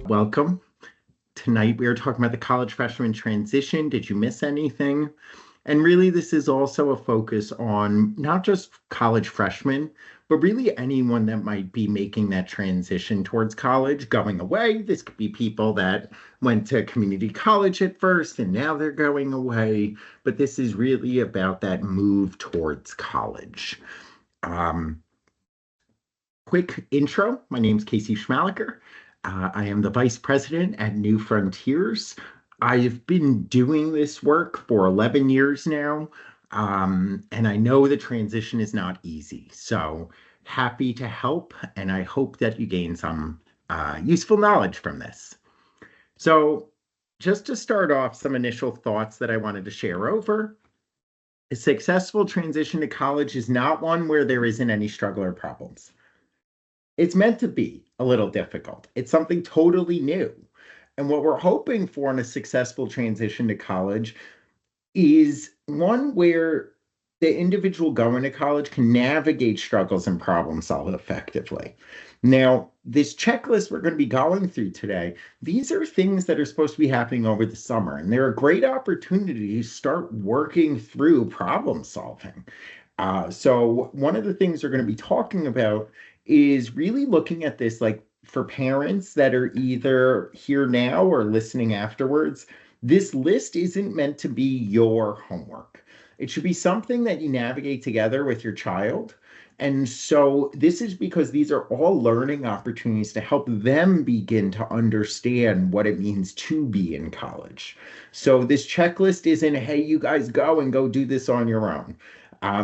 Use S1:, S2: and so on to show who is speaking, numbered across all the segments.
S1: Welcome. Tonight we are talking about the college freshman transition. Did you miss anything? And really, this is also a focus on not just college freshmen, but really anyone that might be making that transition towards college, going away. This could be people that went to community college at first and now they're going away. But this is really about that move towards college. Um, Quick intro. My name is Casey Schmaliker. I am the vice president at New Frontiers. I've been doing this work for 11 years now, and I know the transition is not easy. So happy to help, and I hope that you gain some useful knowledge from this. So, just to start off, some initial thoughts that I wanted to share over. A successful transition to college is not one where there isn't any struggle or problems. It's meant to be a little difficult. It's something totally new. And what we're hoping for in a successful transition to college is one where the individual going to college can navigate struggles and problem solve effectively. Now, this checklist we're going to be going through today, these are things that are supposed to be happening over the summer, and they're a great opportunity to start working through problem solving. So one of the things we're going to be talking about is really looking at this like for parents that are either here now or listening afterwards. This list isn't meant to be your homework. It should be something that you navigate together with your child. And so this is because these are all learning opportunities to help them begin to understand what it means to be in college. So this checklist isn't, hey, you guys go and go do this on your own.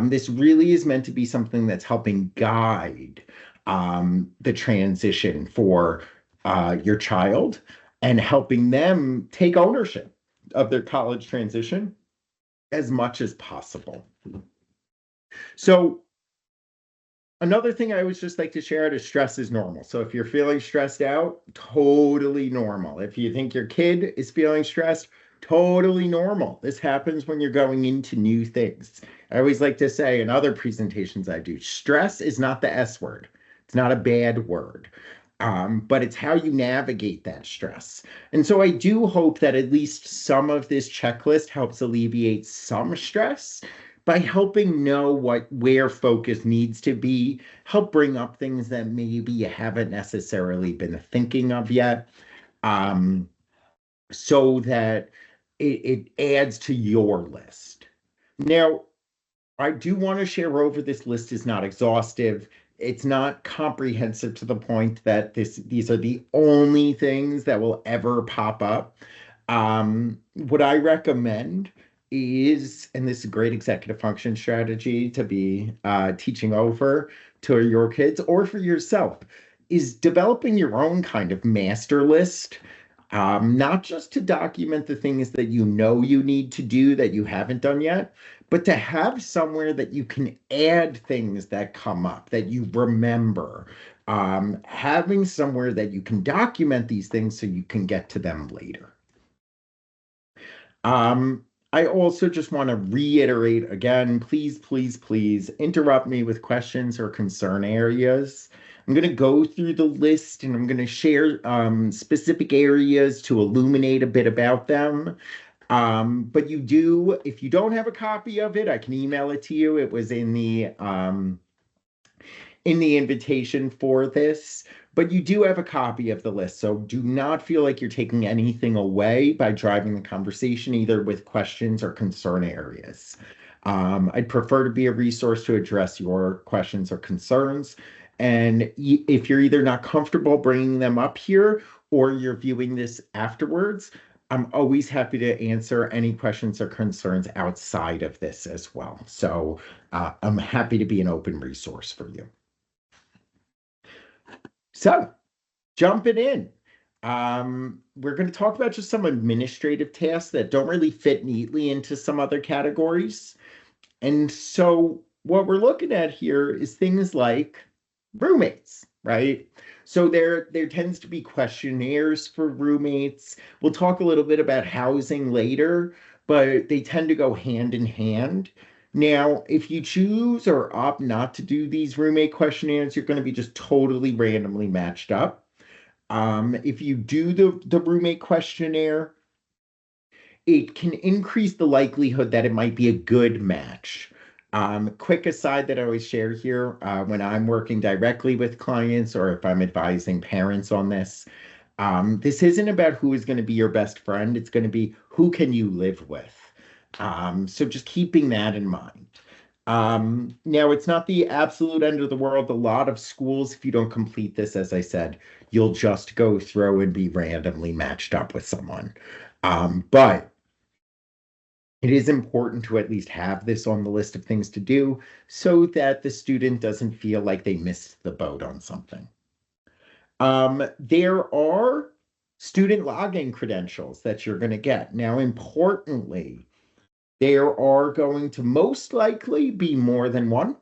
S1: This really is meant to be something that's helping guide the transition for your child and helping them take ownership of their college transition as much as possible. So another thing I always just like to share is stress is normal. So if you're feeling stressed out, totally normal. If you think your kid is feeling stressed, totally normal. This happens when you're going into new things. I always like to say in other presentations I do, stress is not the S word. It's not a bad word, but it's how you navigate that stress. And so I do hope that at least some of this checklist helps alleviate some stress by helping know where focus needs to be, help bring up things that maybe you haven't necessarily been thinking of yet, um, so that it adds to your list. Now, I do want to share over this list is not exhaustive. It's not comprehensive to the point that these are the only things that will ever pop up. What I recommend is, and this is a great executive function strategy to be teaching over to your kids or for yourself, is developing your own kind of master list. Not just to document the things that you know you need to do that you haven't done yet, but to have somewhere that you can add things that come up that you remember. Having somewhere that you can document these things so you can get to them later. I also just want to reiterate again, please, please, please interrupt me with questions or concern areas. I'm going to go through the list and I'm going to share specific areas to illuminate a bit about them. But if you don't have a copy of it, I can email it to you. It was in the invitation for this, but you do have a copy of the list. So do not feel like you're taking anything away by driving the conversation, either with questions or concern areas. I'd prefer to be a resource to address your questions or concerns. And if you're either not comfortable bringing them up here or you're viewing this afterwards, I'm always happy to answer any questions or concerns outside of this as well. So I'm happy to be an open resource for you. So, jumping in, we're going to talk about just some administrative tasks that don't really fit neatly into some other categories. And so, what we're looking at here is things like roommates, right? So there tends to be questionnaires for roommates. We'll talk a little bit about housing later, but they tend to go hand in hand. Now, if you choose or opt not to do these roommate questionnaires, you're going to be just totally randomly matched up. If you do the roommate questionnaire, it can increase the likelihood that it might be a good match. Quick aside that I always share here, when I'm working directly with clients or if I'm advising parents on this isn't about who is going to be your best friend. It's going to be who can you live with. So just keeping that in mind. Now, it's not the absolute end of the world. A lot of schools, if you don't complete this, as I said, you'll just go through and be randomly matched up with someone. But it is important to at least have this on the list of things to do so that the student doesn't feel like they missed the boat on something. There are student login credentials that you're going to get. Now, importantly, there are going to most likely be more than one.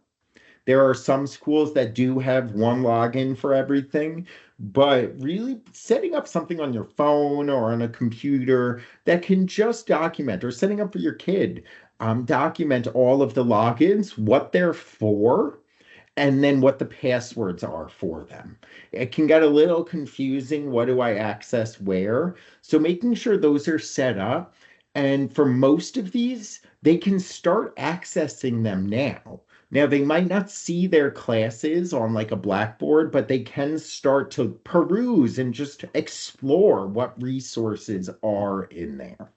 S1: There are some schools that do have one login for everything, but really setting up something on your phone or on a computer that can just document, or setting up for your kid, document all of the logins, what they're for, and then what the passwords are for them. It can get a little confusing. What do I access where? So making sure those are set up. And for most of these, they can start accessing them now. Now, they might not see their classes on like a Blackboard, but they can start to peruse and just explore what resources are in there.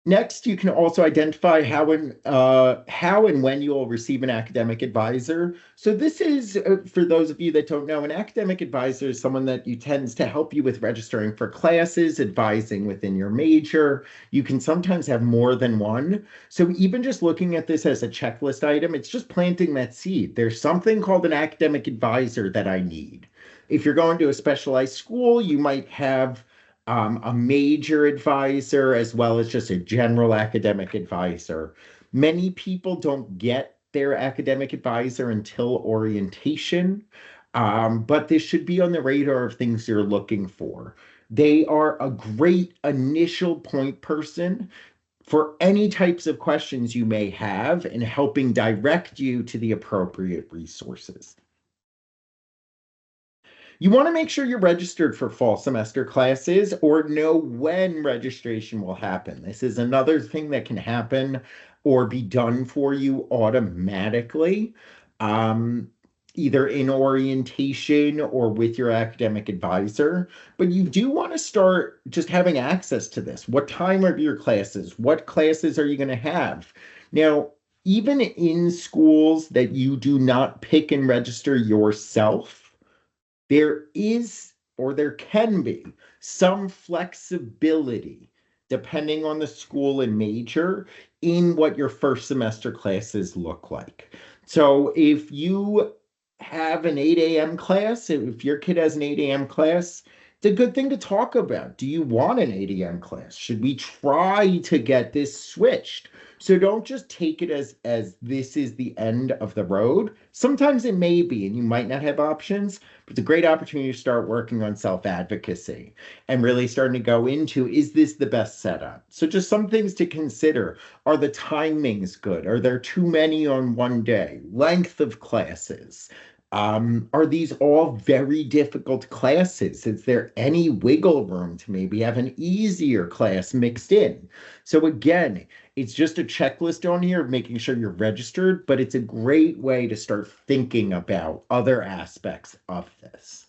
S1: Next, you can also identify how and when you'll receive an academic advisor. So this is, for those of you that don't know, an academic advisor is someone that you tends to help you with registering for classes, advising within your major. You can sometimes have more than one. So even just looking at this as a checklist item, it's just planting that seed. There's something called an academic advisor that I need. If you're going to a specialized school, you might have a major advisor as well as just a general academic advisor. Many people don't get their academic advisor until orientation, but this should be on the radar of things you're looking for. They are a great initial point person for any types of questions you may have and helping direct you to the appropriate resources. You want to make sure you're registered for fall semester classes or know when registration will happen. This is another thing that can happen or be done for you automatically, um, either in orientation or with your academic advisor. But you do want to start just having access to this. What time are your classes? What classes are you going to have? Now, even in schools that you do not pick and register yourself, there is or there can be some flexibility depending on the school and major in what your first semester classes look like. So if you have an 8 a.m. class, if your kid has an 8 a.m. class, it's a good thing to talk about. Do you want an 8 a.m. class? Should we try to get this switched? So don't just take it as this is the end of the road. Sometimes it may be, and you might not have options, but it's a great opportunity to start working on self-advocacy and really starting to go into, is this the best setup? So just some things to consider. Are the timings good? Are there too many on one day? Length of classes. Are these all very difficult classes? Is there any wiggle room to maybe have an easier class mixed in? So again, it's just a checklist on here of making sure you're registered, but it's a great way to start thinking about other aspects of this.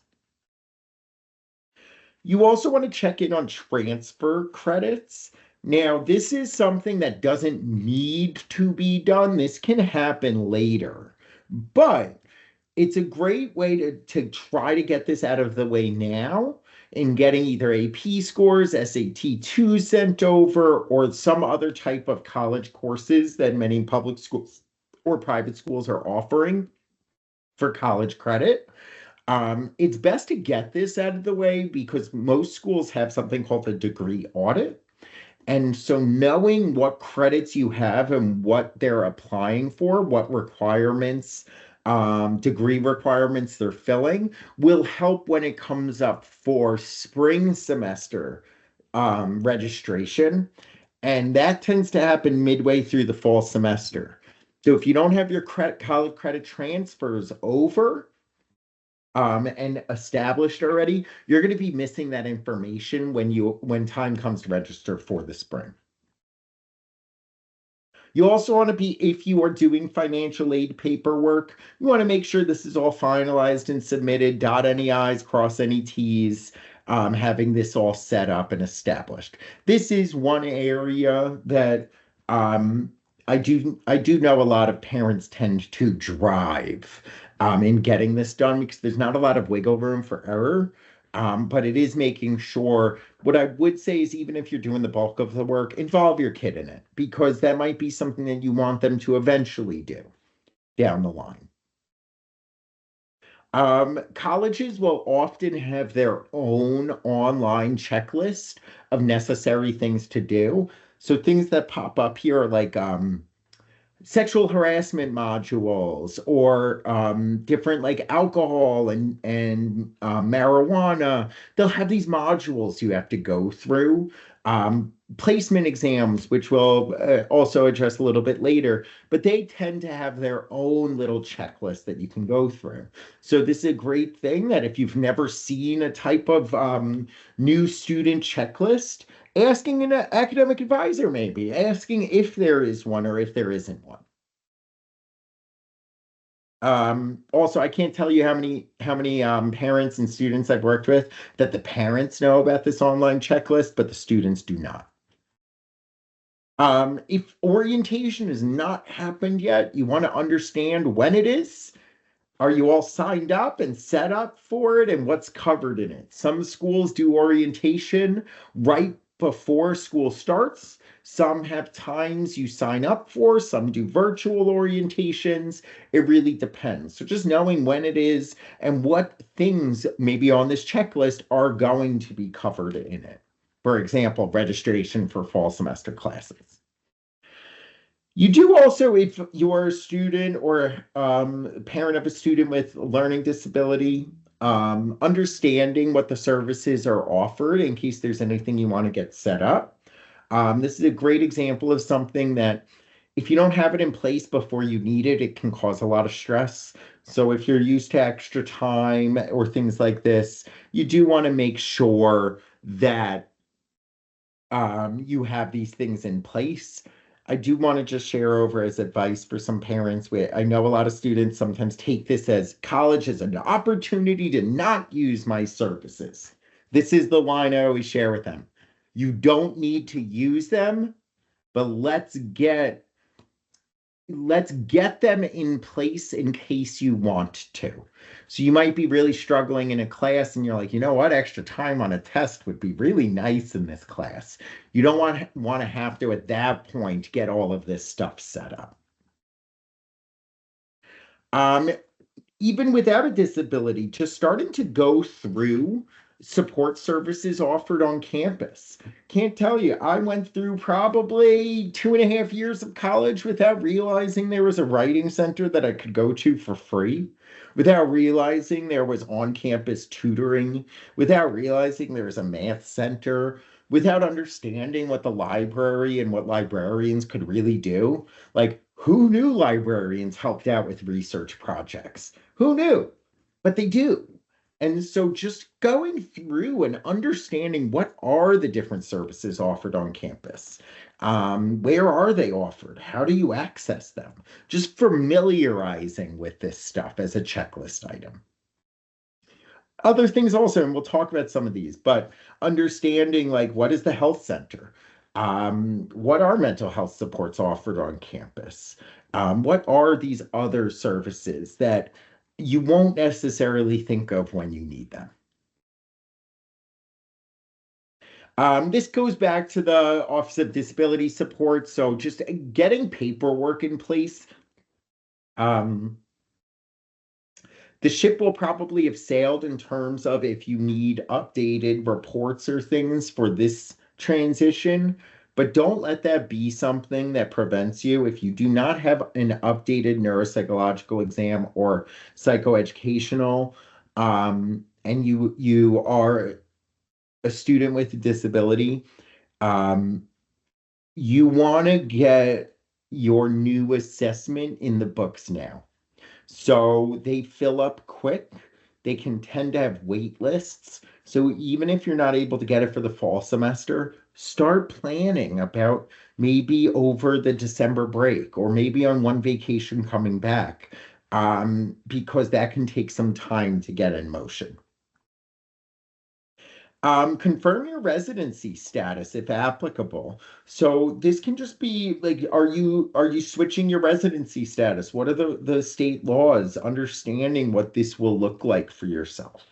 S1: You also want to check in on transfer credits. Now, this is something that doesn't need to be done. This can happen later, but it's a great way to try to get this out of the way now in getting either AP scores, SAT 2 sent over, or some other type of college courses that many public schools or private schools are offering for college credit. It's best to get this out of the way because most schools have something called the degree audit. And so knowing what credits you have and what they're applying for, what requirements, degree requirements they're filling, will help when it comes up for spring semester registration. And that tends to happen midway through the fall semester. So if you don't have your college credit transfers over, and established already, you're going to be missing that information when time comes to register for the spring. You also want to be, if you are doing financial aid paperwork, you want to make sure this is all finalized and submitted, dot any I's, cross any T's, having this all set up and established. This is one area that um, I do know a lot of parents tend to drive in getting this done because there's not a lot of wiggle room for error. But it is making sure what I would say is even if you're doing the bulk of the work, involve your kid in it because that might be something that you want them to eventually do down the line. Colleges will often have their own online checklist of necessary things to do. So things that pop up here are like sexual harassment modules or different like alcohol and marijuana. They'll have these modules you have to go through. Placement exams, which we'll also address a little bit later, but they tend to have their own little checklist that you can go through. So this is a great thing that if you've never seen a type of new student checklist, asking an academic advisor, maybe asking if there is one or if there isn't one. Also, I can't tell you how many parents and students I've worked with that the parents know about this online checklist, but the students do not. If orientation has not happened yet, you want to understand when it is. Are you all signed up and set up for it and what's covered in it? Some schools do orientation right before school starts. Some have times you sign up for, some do virtual orientations. It really depends. So just knowing when it is and what things maybe on this checklist are going to be covered in it. For example, registration for fall semester classes. You do also, if you're a student or parent of a student with learning disability, understanding what the services are offered in case there's anything you want to get set up. This is a great example of something that if you don't have it in place before you need it, it can cause a lot of stress. So if you're used to extra time or things like this, you do want to make sure that you have these things in place. I do want to just share over as advice for some parents. Where I know a lot of students sometimes take this as college as an opportunity to not use my services. This is the line I always share with them. You don't need to use them, but let's get them in place in case you want to. So you might be really struggling in a class and you're like, you know what, extra time on a test would be really nice in this class. You don't want to have to at that point get all of this stuff set up. Um, Even without a disability, just starting to go through support services offered on campus. Can't tell you, I went through probably 2.5 years of college without realizing there was a writing center that I could go to for free, without realizing there was on campus tutoring, without realizing there was a math center, without understanding what the library and what librarians could really do. Like, who knew librarians helped out with research projects? Who knew? But they do. And so just going through and understanding what are the different services offered on campus. Where are they offered? How do you access them? Just familiarizing with this stuff as a checklist item. Other things also, and we'll talk about some of these, but understanding like what is the health center? What are mental health supports offered on campus? What are these other services that you won't necessarily think of when you need them? This goes back to the Office of Disability Support. So just getting paperwork in place. Um, the ship will probably have sailed in terms of if you need updated reports or things for this transition, but don't let that be something that prevents you. If you do not have an updated neuropsychological exam or psychoeducational, and you are a student with a disability, um, you want to get your new assessment in the books now. So they fill up quick. they can tend to have wait lists. So even if you're not able to get it for the fall semester, start planning about maybe over the December break or maybe on one vacation coming back, because that can take some time to get in motion. Confirm your residency status if applicable. So this can just be like, are you switching your residency status? What are the state laws? Understanding what this will look like for yourself.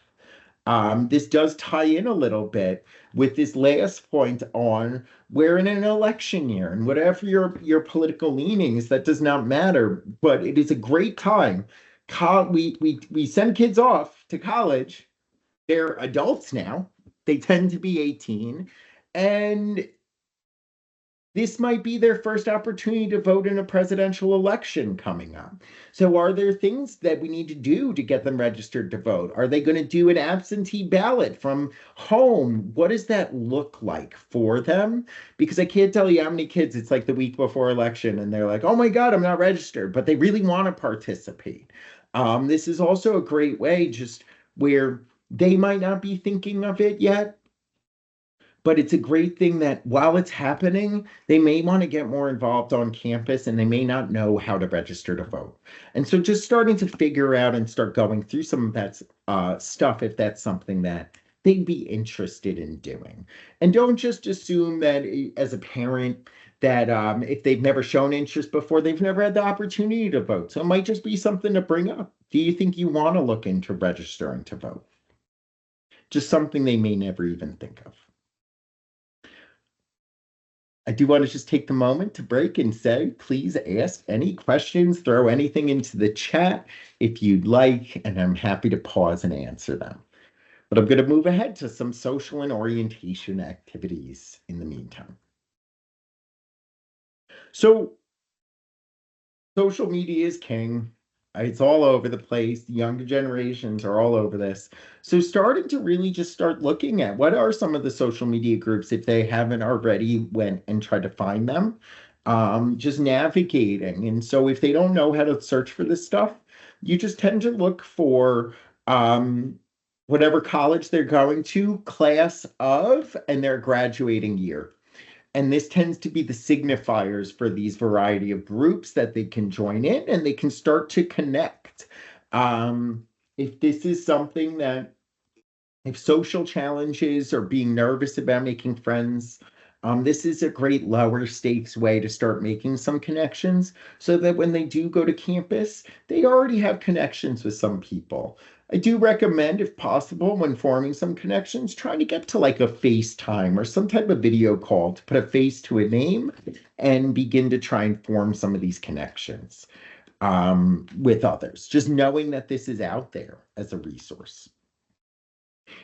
S1: This does tie in a little bit with this last point on we're in an election year, and whatever your political leanings, that does not matter. But it is a great time. We send kids off to college. They're adults now. They tend to be 18, and this might be their first opportunity to vote in a presidential election coming up. So, are there things that we need to do to get them registered to vote? Are they going to do an absentee ballot from home? What does that look like for them? Because I can't tell you how many kids it's like the week before election and they're like, oh my God, I'm not registered, but they really want to participate. This is also a great way, just where they might not be thinking of it yet, but it's a great thing that while it's happening, they may want to get more involved on campus and they may not know how to register to vote. And so just starting to figure out and start going through some of that stuff if that's something that they'd be interested in doing. And don't just assume that as a parent that if they've never shown interest before, they've never had the opportunity to vote. So it might just be something to bring up. Do you think you want to look into registering to vote? Just something they may never even think of. I do want to just take the moment to break and say, please ask any questions, throw anything into the chat if you'd like, and I'm happy to pause and answer them. But I'm going to move ahead to some social and orientation activities in the meantime. So social media is king. It's all over the place. The younger generations are all over this. So starting to really just start looking at what are some of the social media groups if they haven't already went and tried to find them. Just navigating. And so if they don't know how to search for this stuff, you just tend to look for whatever college they're going to, class of, and their graduating year. And this tends to be the signifiers for these variety of groups that they can join in and they can start to connect. If this is something that, if social challenges or being nervous about making friends, this is a great lower stakes way to start making some connections so that when they do go to campus, they already have connections with some people. I do recommend, if possible, when forming some connections, trying to get to like a FaceTime or some type of video call to put a face to a name and begin to try and form some of these connections with others, just knowing that this is out there as a resource.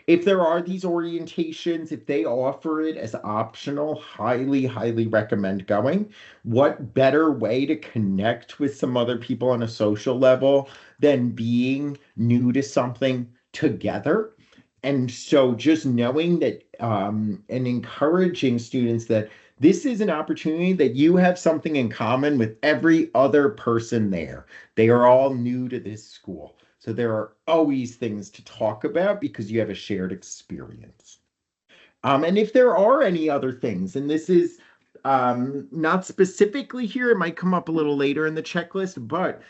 S1: If there are these orientations, if they offer it as optional, highly, highly recommend going. What better way to connect with some other people on a social level than being new to something together? And so just knowing that and encouraging students that this is an opportunity that you have something in common with every other person there. They are all new to this school. So there are always things to talk about because you have a shared experience. And if there are any other things, and this is not specifically here, it might come up a little later in the checklist, but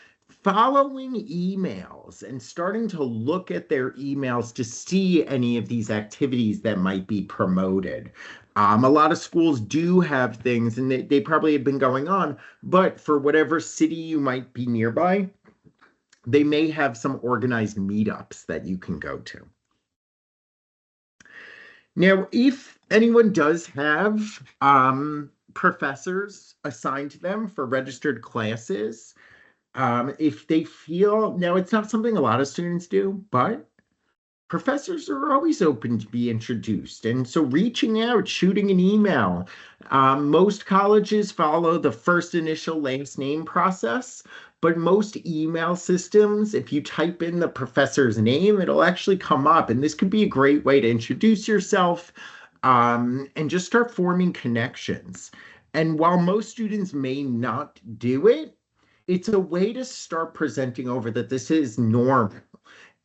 S1: following emails and starting to look at their emails to see any of these activities that might be promoted. A lot of schools do have things, and they probably have been going on, but for whatever city you might be nearby, they may have some organized meetups that you can go to. Now, if anyone does have professors assigned to them for registered classes, if they feel, now it's not something a lot of students do, but professors are always open to be introduced. And so reaching out, shooting an email. Most colleges follow the first initial last name process, but most email systems, if you type in the professor's name, it'll actually come up. And this could be a great way to introduce yourself and just start forming connections. And while most students may not do it, it's a way to start presenting over that this is normal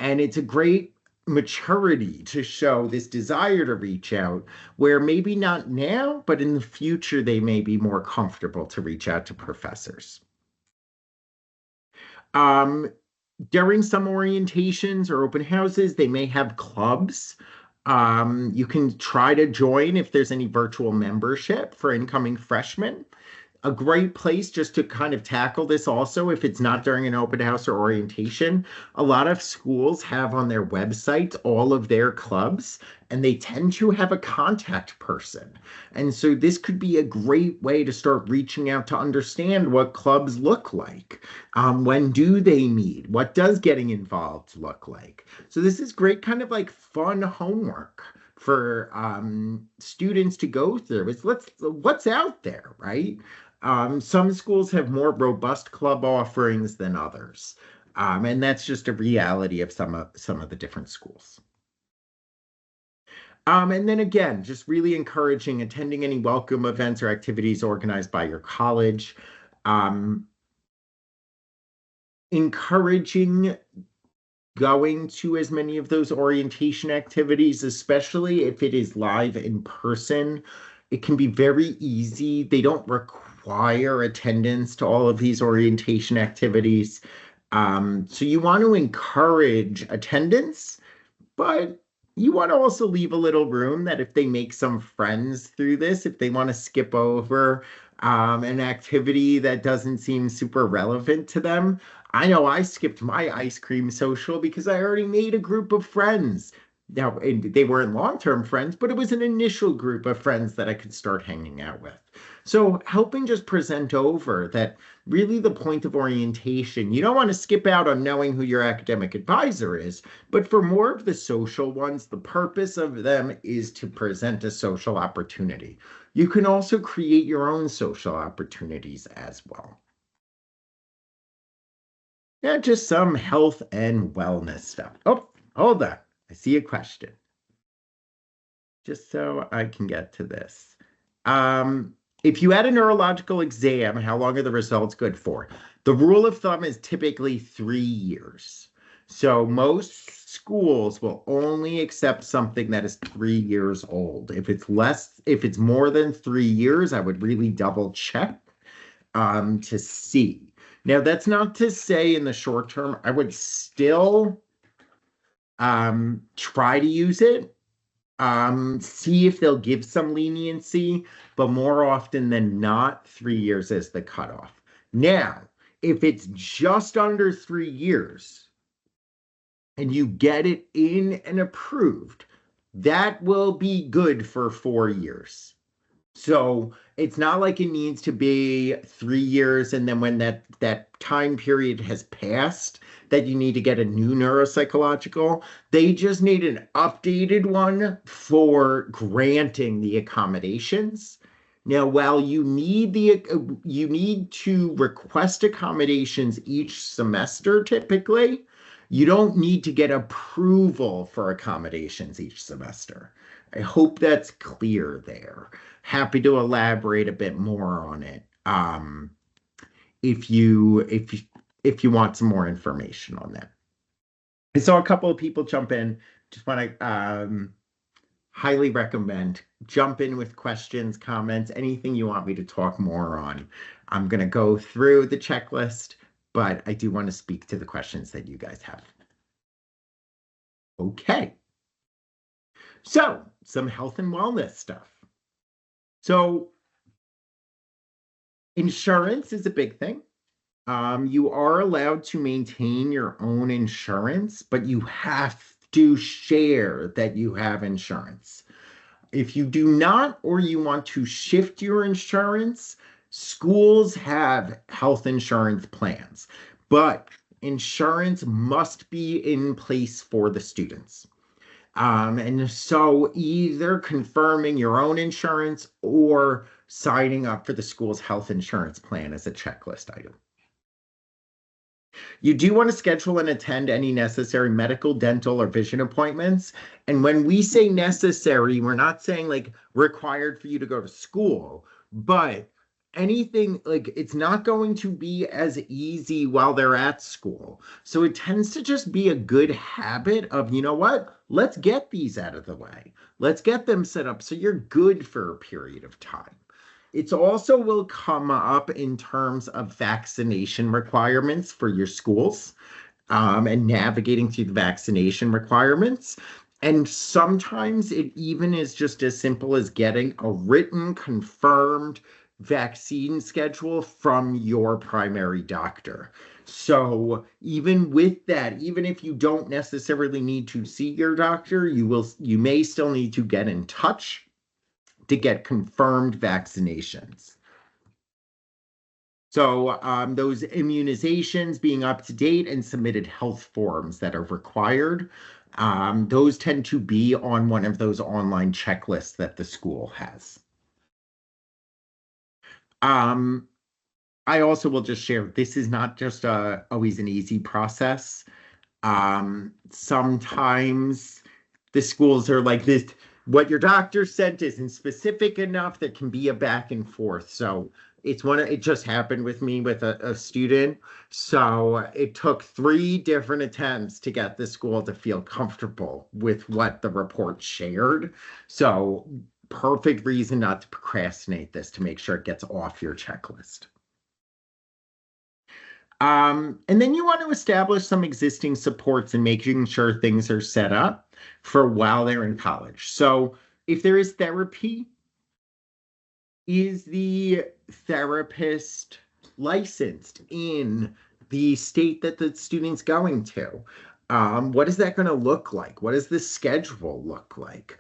S1: And it's a great maturity to show this desire to reach out, where maybe not now, but in the future, they may be more comfortable to reach out to professors. Um, During some orientations or open houses, they may have clubs. You can try to join if there's any virtual membership for incoming freshmen. A great place just to kind of tackle this also, if it's not during an open house or orientation. A lot of schools have on their websites all of their clubs, and they tend to have a contact person. And so this could be a great way to start reaching out to understand what clubs look like. When do they meet? What does getting involved look like? So this is great kind of like fun homework for students to go through. It's what's out there, right? Some schools have more robust club offerings than others. And that's just a reality of some of the different schools. And then again, just really encouraging attending any welcome events or activities organized by your college. Um, Encouraging going to as many of those orientation activities, especially if it is live in person. It can be very easy. They don't require attendance to all of these orientation activities. So you want to encourage attendance, but you want to also leave a little room that if they make some friends through this, if they want to skip over an activity that doesn't seem super relevant to them. I know I skipped my ice cream social because I already made a group of friends. Now, they weren't long-term friends, but it was an initial group of friends that I could start hanging out with. So helping just present over that really the point of orientation, you don't want to skip out on knowing who your academic advisor is, but for more of the social ones, the purpose of them is to present a social opportunity. You can also create your own social opportunities as well. Yeah, just some health and wellness stuff. Oh, hold on. I see a question. Just so I can get to this. If you had a neurological exam, how long are the results good for? The rule of thumb is typically 3 years. So most schools will only accept something that is 3 years old. If it's more than 3 years, I would really double check to see. Now, that's not to say in the short term, I would still try to use it, see if they'll give some leniency, but more often than not, 3 years is the cutoff. Now, if it's just under 3 years and you get it in and approved, that will be good for 4 years. So it's not like it needs to be 3 years, and then when that time period has passed, that you need to get a new neuropsychological. They just need an updated one for granting the accommodations. Now, while you need to request accommodations each semester typically, you don't need to get approval for accommodations each semester. I hope that's clear there. Happy to elaborate a bit more on it. If you want some more information on that. I saw a couple of people jump in. Just want to highly recommend jump in with questions, comments, anything you want me to talk more on. I'm going to go through the checklist, but I do want to speak to the questions that you guys have. Okay. So, some health and wellness stuff. So, insurance is a big thing. You are allowed to maintain your own insurance, but you have to share that you have insurance. If you do not, or you want to shift your insurance, schools have health insurance plans, but insurance must be in place for the students. And so either confirming your own insurance or signing up for the school's health insurance plan as a checklist item. You do want to schedule and attend any necessary medical, dental, or vision appointments. And when we say necessary, we're not saying like required for you to go to school, but anything like it's not going to be as easy while they're at school. So it tends to just be a good habit of, you know what? Let's get these out of the way. Let's get them set up so you're good for a period of time. It's also will come up in terms of vaccination requirements for your schools, and navigating through the vaccination requirements. And sometimes it even is just as simple as getting a written, confirmed vaccine schedule from your primary doctor. So even with that, even if you don't necessarily need to see your doctor, you may still need to get in touch to get confirmed vaccinations. So those immunizations being up to date and submitted health forms that are required, those tend to be on one of those online checklists that the school has. Um, I also will just share this is not just always an easy process. Sometimes the schools are like this, what your doctor sent isn't specific enough. There can be a back and forth. So it just happened with me with a student. So it took 3 different attempts to get the school to feel comfortable with what the report shared. So perfect reason not to procrastinate this to make sure it gets off your checklist. And then you want to establish some existing supports and making sure things are set up for while they're in college. So if there is therapy, is the therapist licensed in the state that the student's going to? What is that going to look like? What does the schedule look like?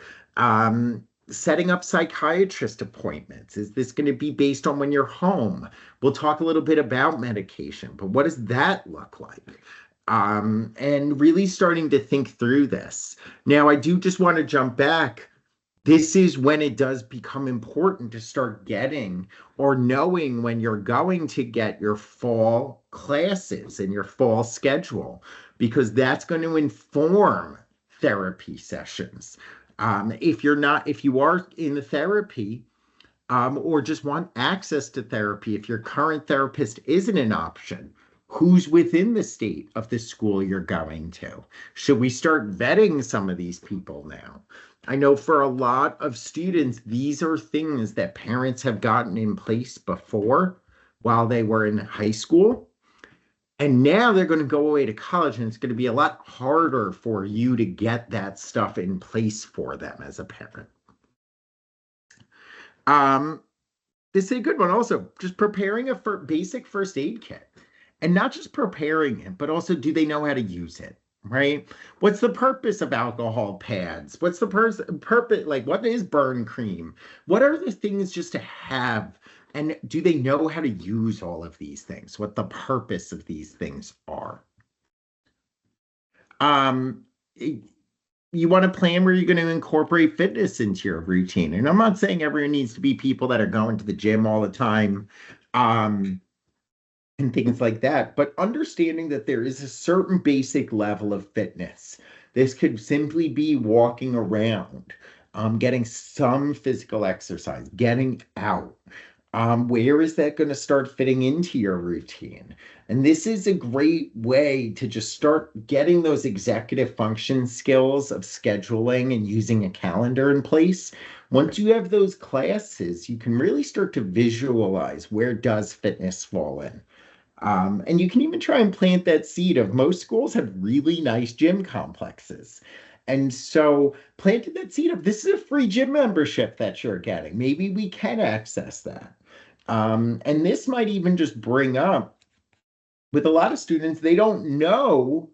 S1: Setting up psychiatrist appointments. Is this going to be based on when you're home? We'll talk a little bit about medication, but what does that look like? And really starting to think through this. Now, I do just want to jump back. This is when it does become important to start getting or knowing when you're going to get your fall classes and your fall schedule, because that's going to inform therapy sessions. If you are in the therapy, or just want access to therapy, if your current therapist isn't an option, who's within the state of the school you're going to? Should we start vetting some of these people now? I know for a lot of students, these are things that parents have gotten in place before while they were in high school. And now they're going to go away to college, and it's going to be a lot harder for you to get that stuff in place for them as a parent. Um, This is a good one also. Just preparing a basic first aid kit, and not just preparing it, but also do they know how to use it, right? What's the purpose of alcohol pads? What's the purpose? Like, what is burn cream? What are the things just to have? And do they know how to use all of these things? What the purpose of these things are? Um, you want to plan where you're going to incorporate fitness into your routine. And I'm not saying everyone needs to be people that are going to the gym all the time, um, and things like that, but understanding that there is a certain basic level of fitness. This could simply be walking around, getting some physical exercise, getting out. Where is that going to start fitting into your routine? And this is a great way to just start getting those executive function skills of scheduling and using a calendar in place. Once you have those classes, you can really start to visualize where does fitness fall in. And you can even try and plant that seed of most schools have really nice gym complexes. And so planted that seed of this is a free gym membership that you're getting. Maybe we can access that. And this might even just bring up with a lot of students, they don't know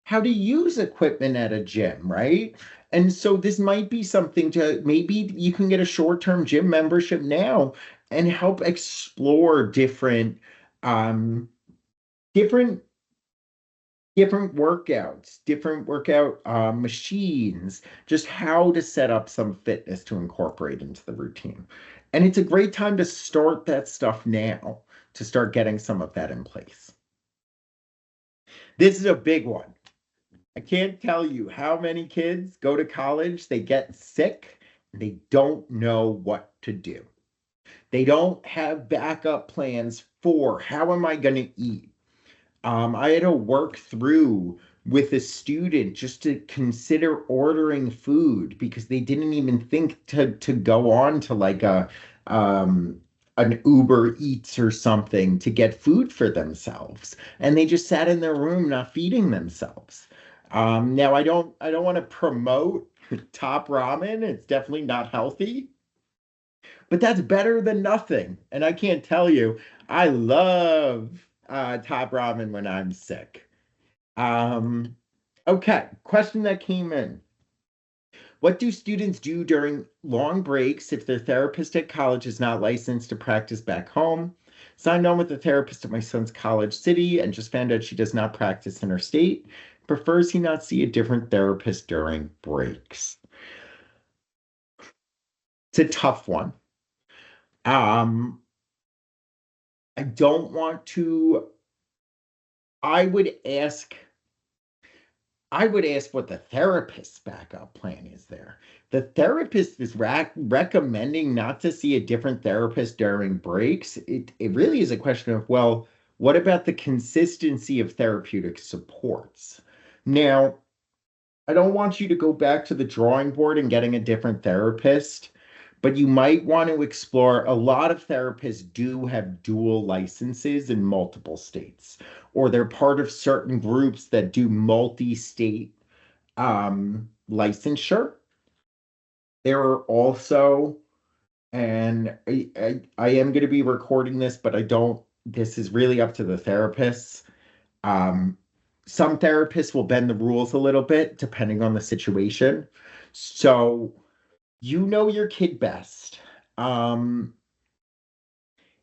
S1: how to use equipment at a gym, right? And so this might be something to maybe you can get a short-term gym membership now and help explore um, different different workout machines, just how to set up some fitness to incorporate into the routine. And it's a great time to start that stuff now to start getting some of that in place. This is a big one. I can't tell you how many kids go to college, they get sick, and they don't know what to do. They don't have backup plans for how am I going to eat? I had to work through with a student just to consider ordering food because they didn't even think to go on to like um an Uber Eats or something to get food for themselves. And they just sat in their room not feeding themselves. Now I don't want to promote top ramen. It's definitely not healthy, but that's better than nothing. And I can't tell you, I love top ramen when I'm sick. Um, okay, question that came in. What do students do during long breaks if their therapist at college is not licensed to practice back home? Signed on with the therapist at my son's college city and just found out she does not practice in her state. Prefers he not see a different therapist during breaks. It's a tough one. Um, I don't want to. I would ask I would ask what the therapist's backup plan is there. The therapist is recommending not to see a different therapist during breaks. It really is a question of, well, what about the consistency of therapeutic supports? Now, I don't want you to go back to the drawing board and getting a different therapist, but you might want to explore. A lot of therapists do have dual licenses in multiple states, or they're part of certain groups that do multi-state licensure. There are also, and I am going to be recording this, but I don't, this is really up to the therapists. Um, some therapists will bend the rules a little bit depending on the situation. So you know your kid best. Um,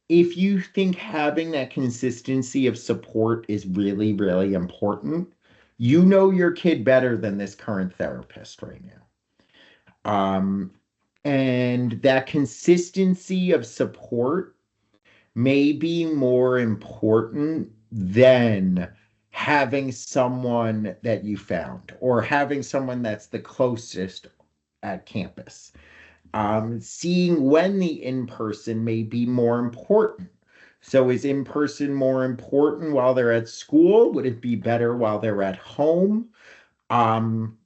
S1: if you think having that consistency of support is really, really important, you know your kid better than this current therapist right now. And that consistency of support may be more important than having someone that you found or having someone that's the closest at campus. Seeing when the in person may be more important. So, is in person more important while they're at school? Would it be better while they're at home? Um,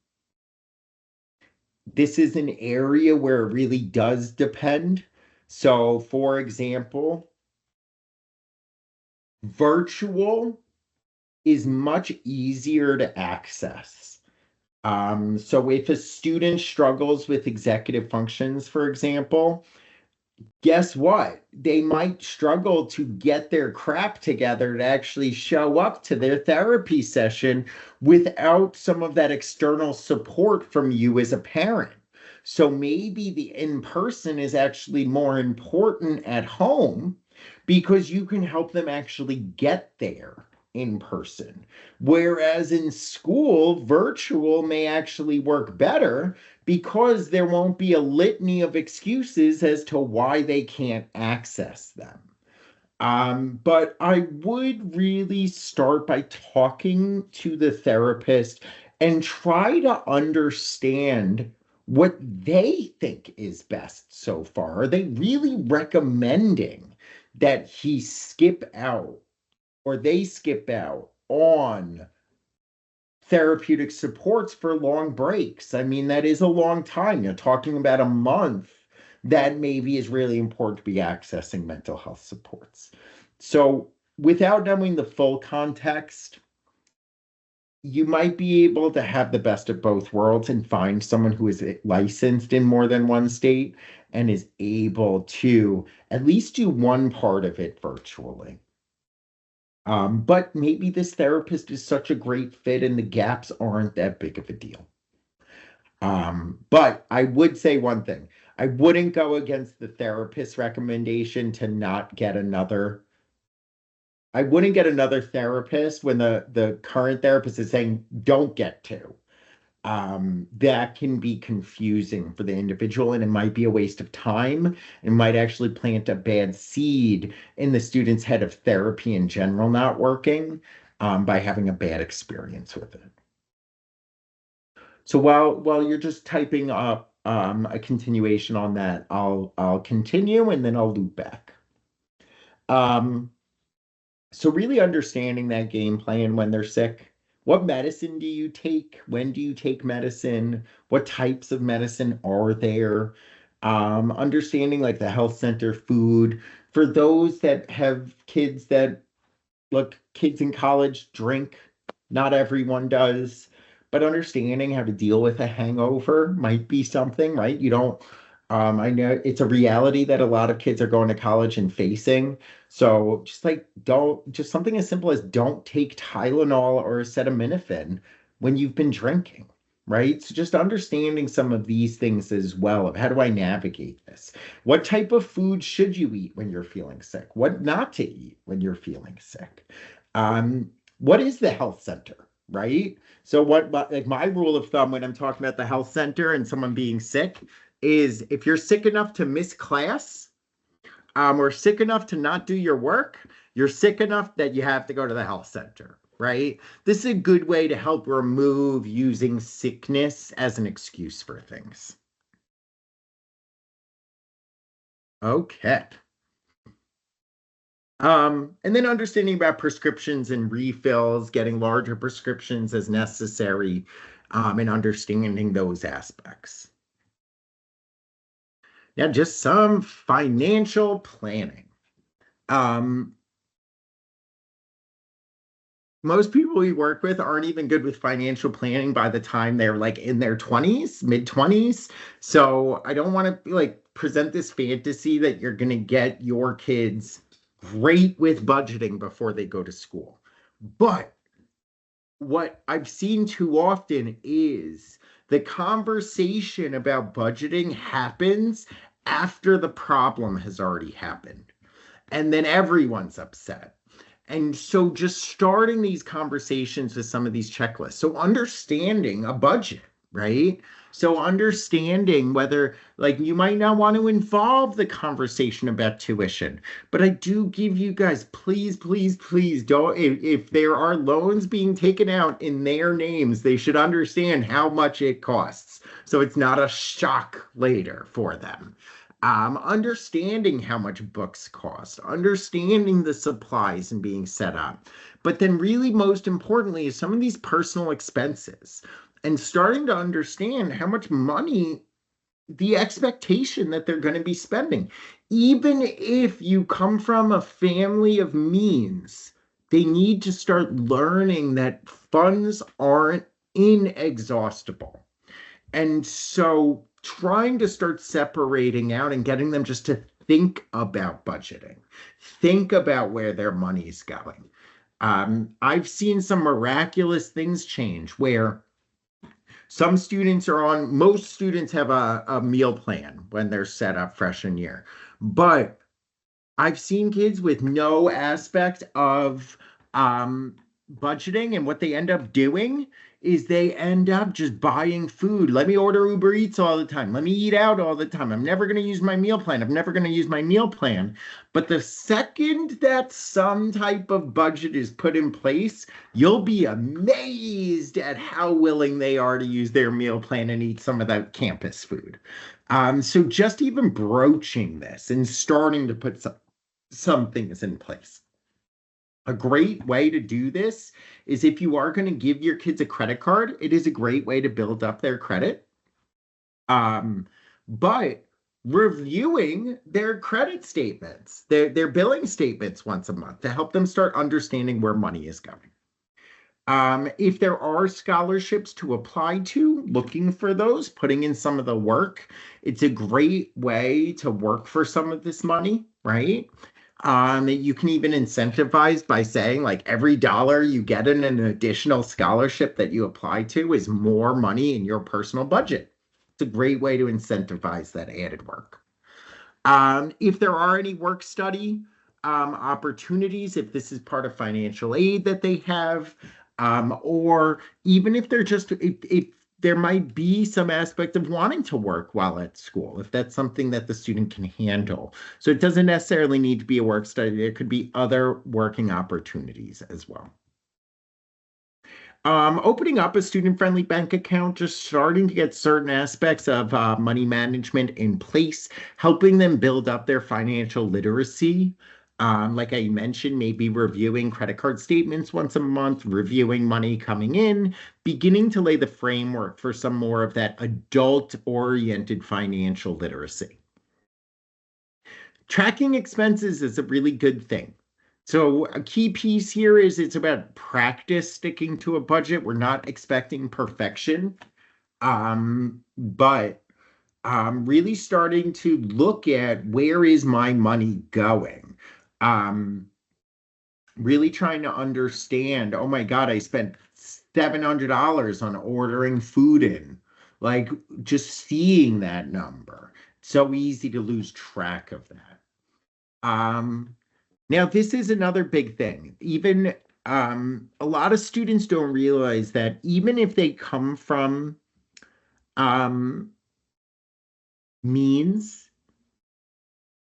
S1: this is an area where it really does depend. So, for example, virtual is much easier to access. So, if a student struggles with executive functions, for example, guess what? They might struggle to get their crap together to actually show up to their therapy session without some of that external support from you as a parent. So maybe the in person is actually more important at home because you can help them actually get there in person. Whereas in school, virtual may actually work better because there won't be a litany of excuses as to why they can't access them. But I would really start by talking to the therapist and try to understand what they think is best so far. Are they really recommending that he skip out or they skip out on therapeutic supports for long breaks? I mean, that is a long time. You're talking about a month that maybe is really important to be accessing mental health supports. So, without knowing the full context, you might be able to have the best of both worlds and find someone who is licensed in more than one state and is able to at least do one part of it virtually. But maybe this therapist is such a great fit and the gaps aren't that big of a deal. But I would say one thing. I wouldn't go against the therapist's recommendation to not get another. I wouldn't get another therapist when the current therapist is saying don't get two. That can be confusing for the individual and it might be a waste of time. It might actually plant a bad seed in the student's head of therapy in general not working by having a bad experience with it. So while you're just typing up a continuation on that, I'll continue and then I'll loop back. Um, so really understanding that game plan when they're sick. What medicine do you take? When do you take medicine? What types of medicine are there? Understanding like the health center food. For those that have kids that look, kids in college drink. Not everyone does, but understanding how to deal with a hangover might be something, right? You don't, I know it's a reality that a lot of kids are going to college and facing. So just like don't, just something as simple as don't take Tylenol or acetaminophen when you've been drinking. Right. So just understanding some of these things as well of how do I navigate this? What type of food should you eat when you're feeling sick? What not to eat when you're feeling sick? What is the health center, right? So like my rule of thumb when I'm talking about the health center and someone being sick is if you're sick enough to miss class, or sick enough to not do your work, you're sick enough that you have to go to the health center, right? This is a good way to help remove using sickness as an excuse for things. Okay. And then understanding about prescriptions and refills, getting larger prescriptions as necessary, and understanding those aspects. Yeah, just some financial planning. Um, Most people we work with aren't even good with financial planning by the time they're like in their 20s, mid 20s. So I don't want to like present this fantasy that you're going to get your kids great with budgeting before they go to school. But what I've seen too often is the conversation about budgeting happens after the problem has already happened. And then everyone's upset. And so just starting these conversations with some of these checklists. So understanding a budget, right? So understanding whether like you might not want to involve the conversation about tuition, but I do give you guys, please, please, please don't, if there are loans being taken out in their names, they should understand how much it costs. So it's not a shock later for them. Understanding how much books cost, understanding the supplies and being set up. But then, really, most importantly, is some of these personal expenses and starting to understand how much money the expectation that they're going to be spending. Even if you come from a family of means, they need to start learning that funds aren't inexhaustible. And so trying to start separating out and getting them just to think about budgeting, think about where their money's going. I've seen some miraculous things change where most students have a meal plan when they're set up freshman year. But I've seen kids with no aspect of um, budgeting, and what they end up doing is they end up just buying food. Let me order Uber Eats all the time. Let me eat out all the time. I'm never going to use my meal plan. I'm never going to use my meal plan. But the second that some type of budget is put in place, you'll be amazed at how willing they are to use their meal plan and eat some of that campus food. So just even broaching this and starting to put some things in place. A great way to do this is if you are going to give your kids a credit card, it is a great way to build up their credit. But reviewing their credit statements, their billing statements once a month to help them start understanding where money is going. If there are scholarships to apply to, looking for those, putting in some of the work, it's a great way to work for some of this money, right? You can even incentivize by saying like every dollar you get in an additional scholarship that you apply to is more money in your personal budget. It's a great way to incentivize that added work. If there are any work study opportunities, if this is part of financial aid that they have, or even if they're just, if there might be some aspect of wanting to work while at school, if that's something that the student can handle. So it doesn't necessarily need to be a work study. There could be other working opportunities as well. Opening up a student-friendly bank account, just starting to get certain aspects of money management in place, helping them build up their financial literacy. Like I mentioned, maybe reviewing credit card statements once a month, reviewing money coming in, beginning to lay the framework for some more of that adult-oriented financial literacy. Tracking expenses is a really good thing. So a key piece here is it's about practice sticking to a budget. We're not expecting perfection, but really starting to look at where is my money going. Um, really trying to understand, oh my God, I spent $700 on ordering food in. Like just seeing that number. It's so easy to lose track of that. Um, Now, this is another big thing. Even a lot of students don't realize that even if they come from um, means,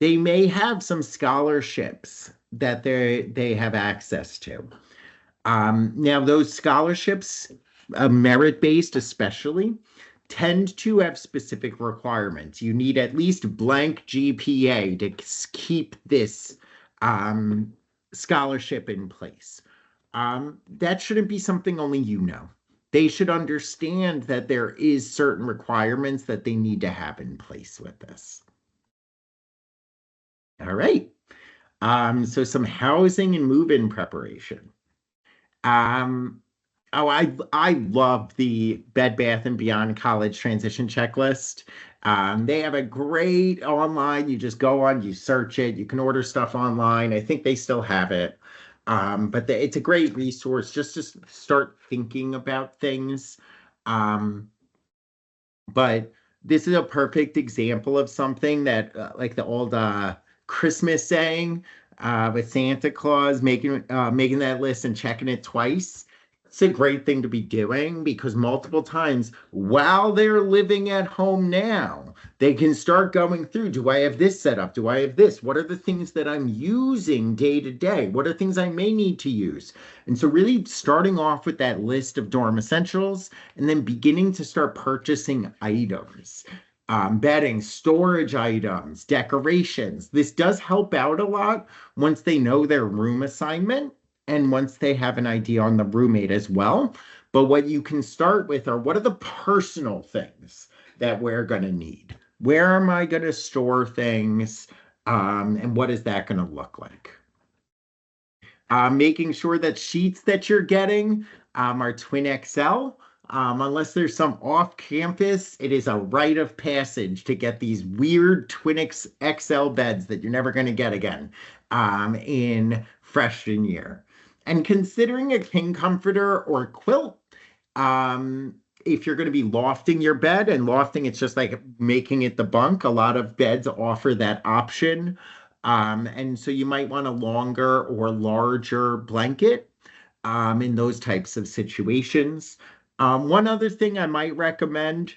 S1: they may have some scholarships that they have access to. Now, those scholarships, merit-based especially, tend to have specific requirements. You need at least blank GPA to keep this um, scholarship in place. That shouldn't be something only you know. They should understand that there is certain requirements that they need to have in place with this. All right. So some housing and move-in preparation. Um, oh, I love the Bed Bath and Beyond college transition checklist. They have a great online. You just go on, you search it, you can order stuff online. I think they still have it. But it's a great resource just to start thinking about things. Um, but this is a perfect example of something that, like the old Christmas saying, with Santa Claus making that list and checking it twice. It's a great thing to be doing because multiple times while they're living at home now, they can start going through, do I have this set up? Do I have this? What are the things that I'm using day to day? What are things I may need to use? And so really starting off with that list of dorm essentials and then beginning to start purchasing items, bedding, storage items, decorations. This does help out a lot once they know their room assignment and once they have an idea on the roommate as well. But what you can start with are what are the personal things that we're going to need? Where am I going to store things? And what is that going to look like? Making sure that sheets that you're getting are twin XL. Unless there's some off campus, it is a rite of passage to get these weird twin XL beds that you're never going to get again in freshman year. And considering a king comforter or quilt, if you're going to be lofting your bed, and lofting, it's just like making it the bunk. A lot of beds offer that option. And so you might want a longer or larger blanket in those types of situations. One other thing I might recommend,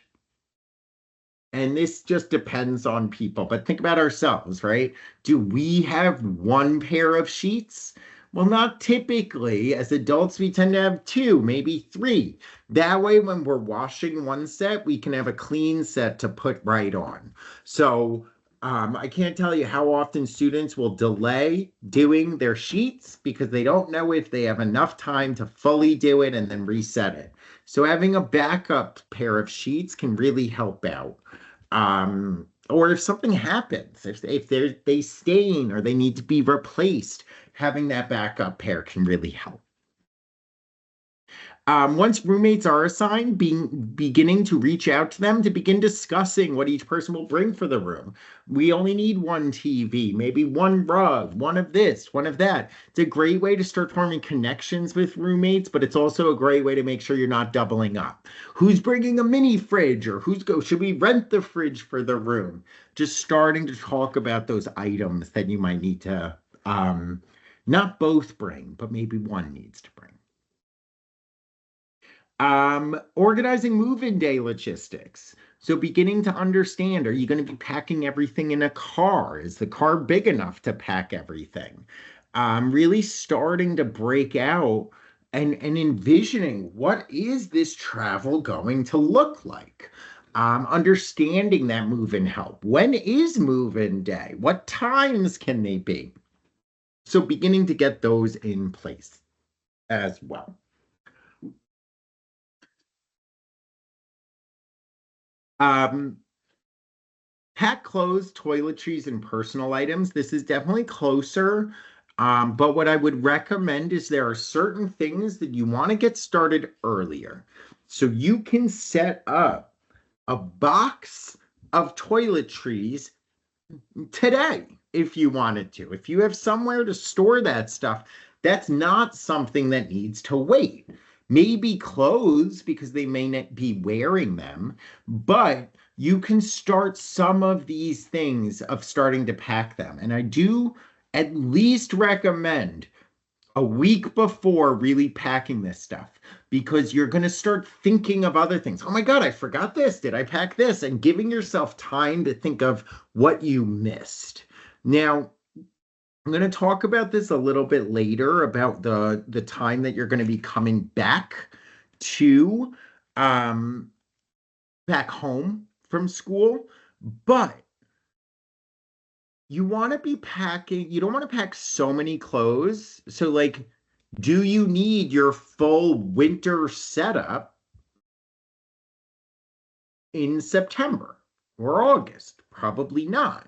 S1: and this just depends on people, but think about ourselves, right? Do we have one pair of sheets? Well, not typically. As adults, we tend to have two, maybe three. That way, when we're washing one set, we can have a clean set to put right on. So I can't tell you how often students will delay doing their sheets because they don't know if they have enough time to fully do it and then reset it. So having a backup pair of sheets can really help out. Or if something happens, if they stain or they need to be replaced, having that backup pair can really help. Once roommates are assigned, beginning to reach out to them to begin discussing what each person will bring for the room. We only need one TV, maybe one rug, one of this, one of that. It's a great way to start forming connections with roommates, but it's also a great way to make sure you're not doubling up. Who's bringing a mini fridge, or should we rent the fridge for the room? Just starting to talk about those items that you might need to not both bring, but maybe one needs to bring. Organizing move-in day logistics. So beginning to understand, are you going to be packing everything in a car? Is the car big enough to pack everything? Really starting to break out and envisioning what is this travel going to look like. Understanding that move-in help. When is move-in day? What times can they be? So beginning to get those in place as well. Um, Pack clothes, toiletries, and personal items. This is definitely closer. But what I would recommend is there are certain things that you want to get started earlier. So you can set up a box of toiletries today if you wanted to. If you have somewhere to store that stuff, that's not something that needs to wait. Maybe clothes because they may not be wearing them, but you can start some of these things of starting to pack them. And I do at least recommend a week before really packing this stuff because you're going to start thinking of other things. Oh my God, I forgot this. Did I pack this? And giving yourself time to think of what you missed. Now, I'm going to talk about this a little bit later about the time that you're going to be coming back to um back home from school, but you want to be packing, you don't want to pack so many clothes. So like do you need your full winter setup in September or August? Probably not.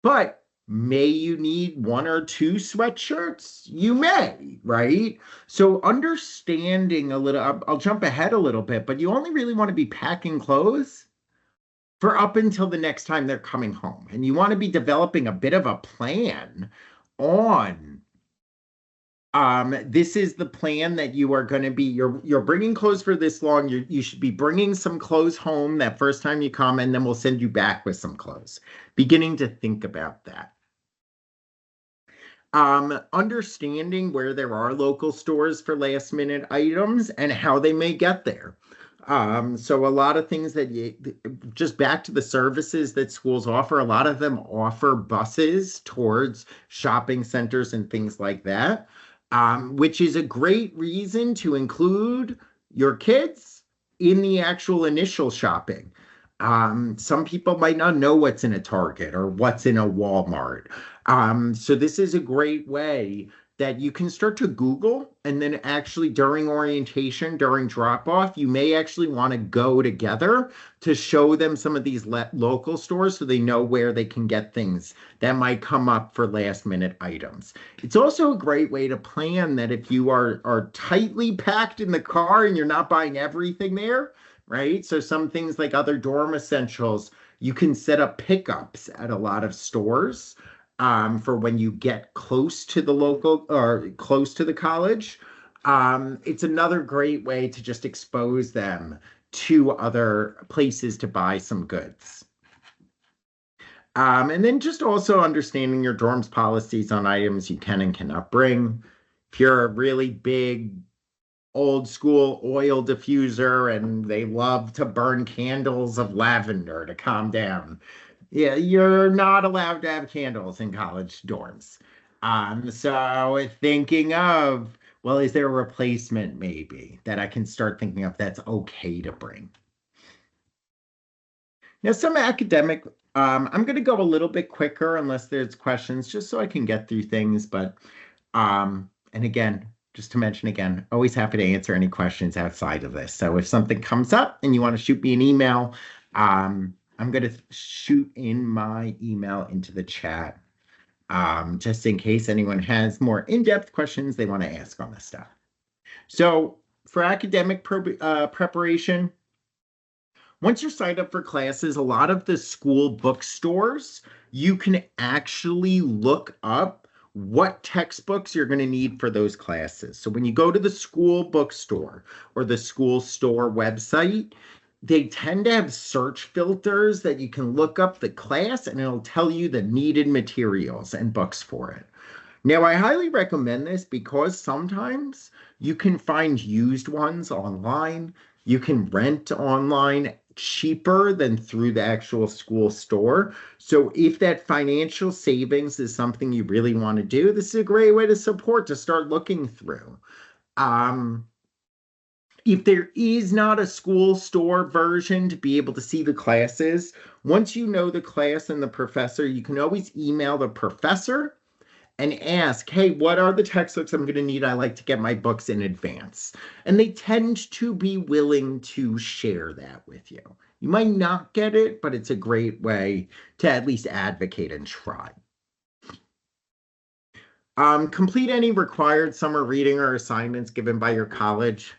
S1: But may you need one or two sweatshirts? You may, right? So understanding a little, I'll jump ahead a little bit, but you only really want to be packing clothes for up until the next time they're coming home. And you want to be developing a bit of a plan on this is the plan that you are going to be you're bringing clothes for this long. You should be bringing some clothes home that first time you come, and then we'll send you back with some clothes. Beginning to think about that. Understanding where there are local stores for last minute items and how they may get there. So a lot of things that you just back to the services that schools offer, a lot of them offer buses towards shopping centers and things like that, which is a great reason to include your kids in the actual initial shopping. Some people might not know what's in a Target or what's in a Walmart. So this is a great way that you can start to Google and then actually during orientation, during drop off, you may actually want to go together to show them some of these local stores so they know where they can get things that might come up for last minute items. It's also a great way to plan that if you are tightly packed in the car and you're not buying everything there, right? So some things like other dorm essentials, you can set up pickups at a lot of stores for when you get close to the local or close to the college. It's another great way to just expose them to other places to buy some goods. And then just also understanding your dorm's policies on items you can and cannot bring. If you're a really big old school oil diffuser and they love to burn candles of lavender to calm down. Yeah, you're not allowed to have candles in college dorms. So thinking of, well, is there a replacement maybe that I can start thinking of that's okay to bring? Now, some academic, I'm going to go a little bit quicker unless there's questions, just so I can get through things. But, and again, just to mention again, always happy to answer any questions outside of this. So if something comes up and you want to shoot me an email, I'm going to shoot in my email into the chat, just in case anyone has more in-depth questions they want to ask on this stuff. So for academic preparation, once you're signed up for classes, a lot of the school bookstores, you can actually look up what textbooks you're going to need for those classes. So when you go to the school bookstore or the school store website, they tend to have search filters that you can look up the class and it'll tell you the needed materials and books for it. Now, I highly recommend this because sometimes you can find used ones online. You can rent online cheaper than through the actual school store. So if that financial savings is something you really want to do, this is a great way to support to start looking through. Um, if there is not a school store version to be able to see the classes, once you know the class and the professor, you can always email the professor and ask, hey, what are the textbooks I'm going to need? I like to get my books in advance. And they tend to be willing to share that with you. You might not get it, but it's a great way to at least advocate and try. Complete any required summer reading or assignments given by your college.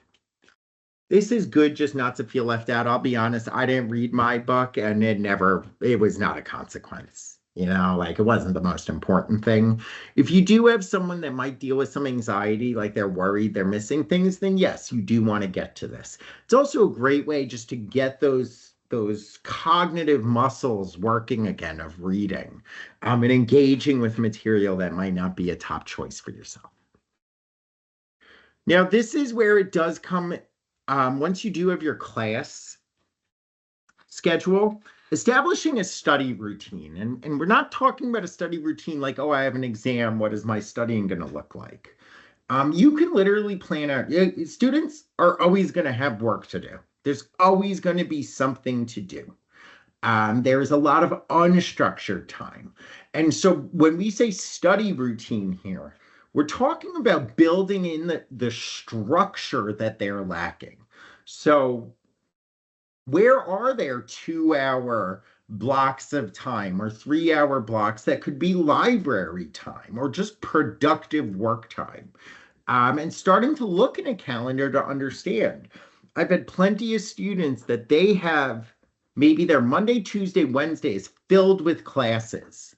S1: This is good just not to feel left out. I'll be honest, I didn't read my book and it was not a consequence. Like it wasn't the most important thing. If you do have someone that might deal with some anxiety, like they're worried they're missing things, then yes, you do want to get to this. It's also a great way just to get those cognitive muscles working again of reading, and engaging with material that might not be a top choice for yourself. Now, this is where it does come, once you do have your class schedule, establishing a study routine. And we're not talking about a study routine like, oh, I have an exam. What is my studying going to look like? You can literally plan out, students are always going to have work to do. There's always going to be something to do. There is a lot of unstructured time. And so when we say study routine here, we're talking about building in the structure that they're lacking. So where are there 2-hour blocks of time or 3-hour blocks that could be library time or just productive work time? And starting to look in a calendar to understand. I've had plenty of students that they have maybe their Monday, Tuesday, Wednesday is filled with classes.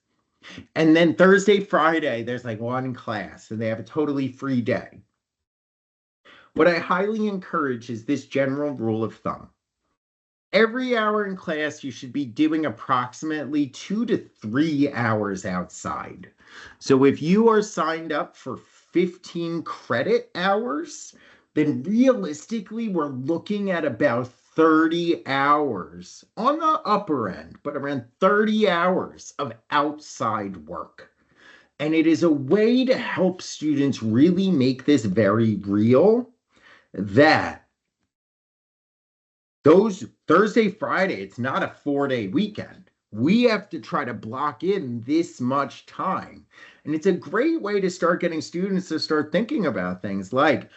S1: And then Thursday, Friday, there's like one class and they have a totally free day. What I highly encourage is this general rule of thumb. Every hour in class, you should be doing approximately 2 to 3 hours outside. So if you are signed up for 15 credit hours, then realistically, we're looking at about 30 hours on the upper end, but around 30 hours of outside work. And it is a way to help students really make this very real that those Thursday, Friday, it's not a 4-day weekend. We have to try to block in this much time. And it's a great way to start getting students to start thinking about things like,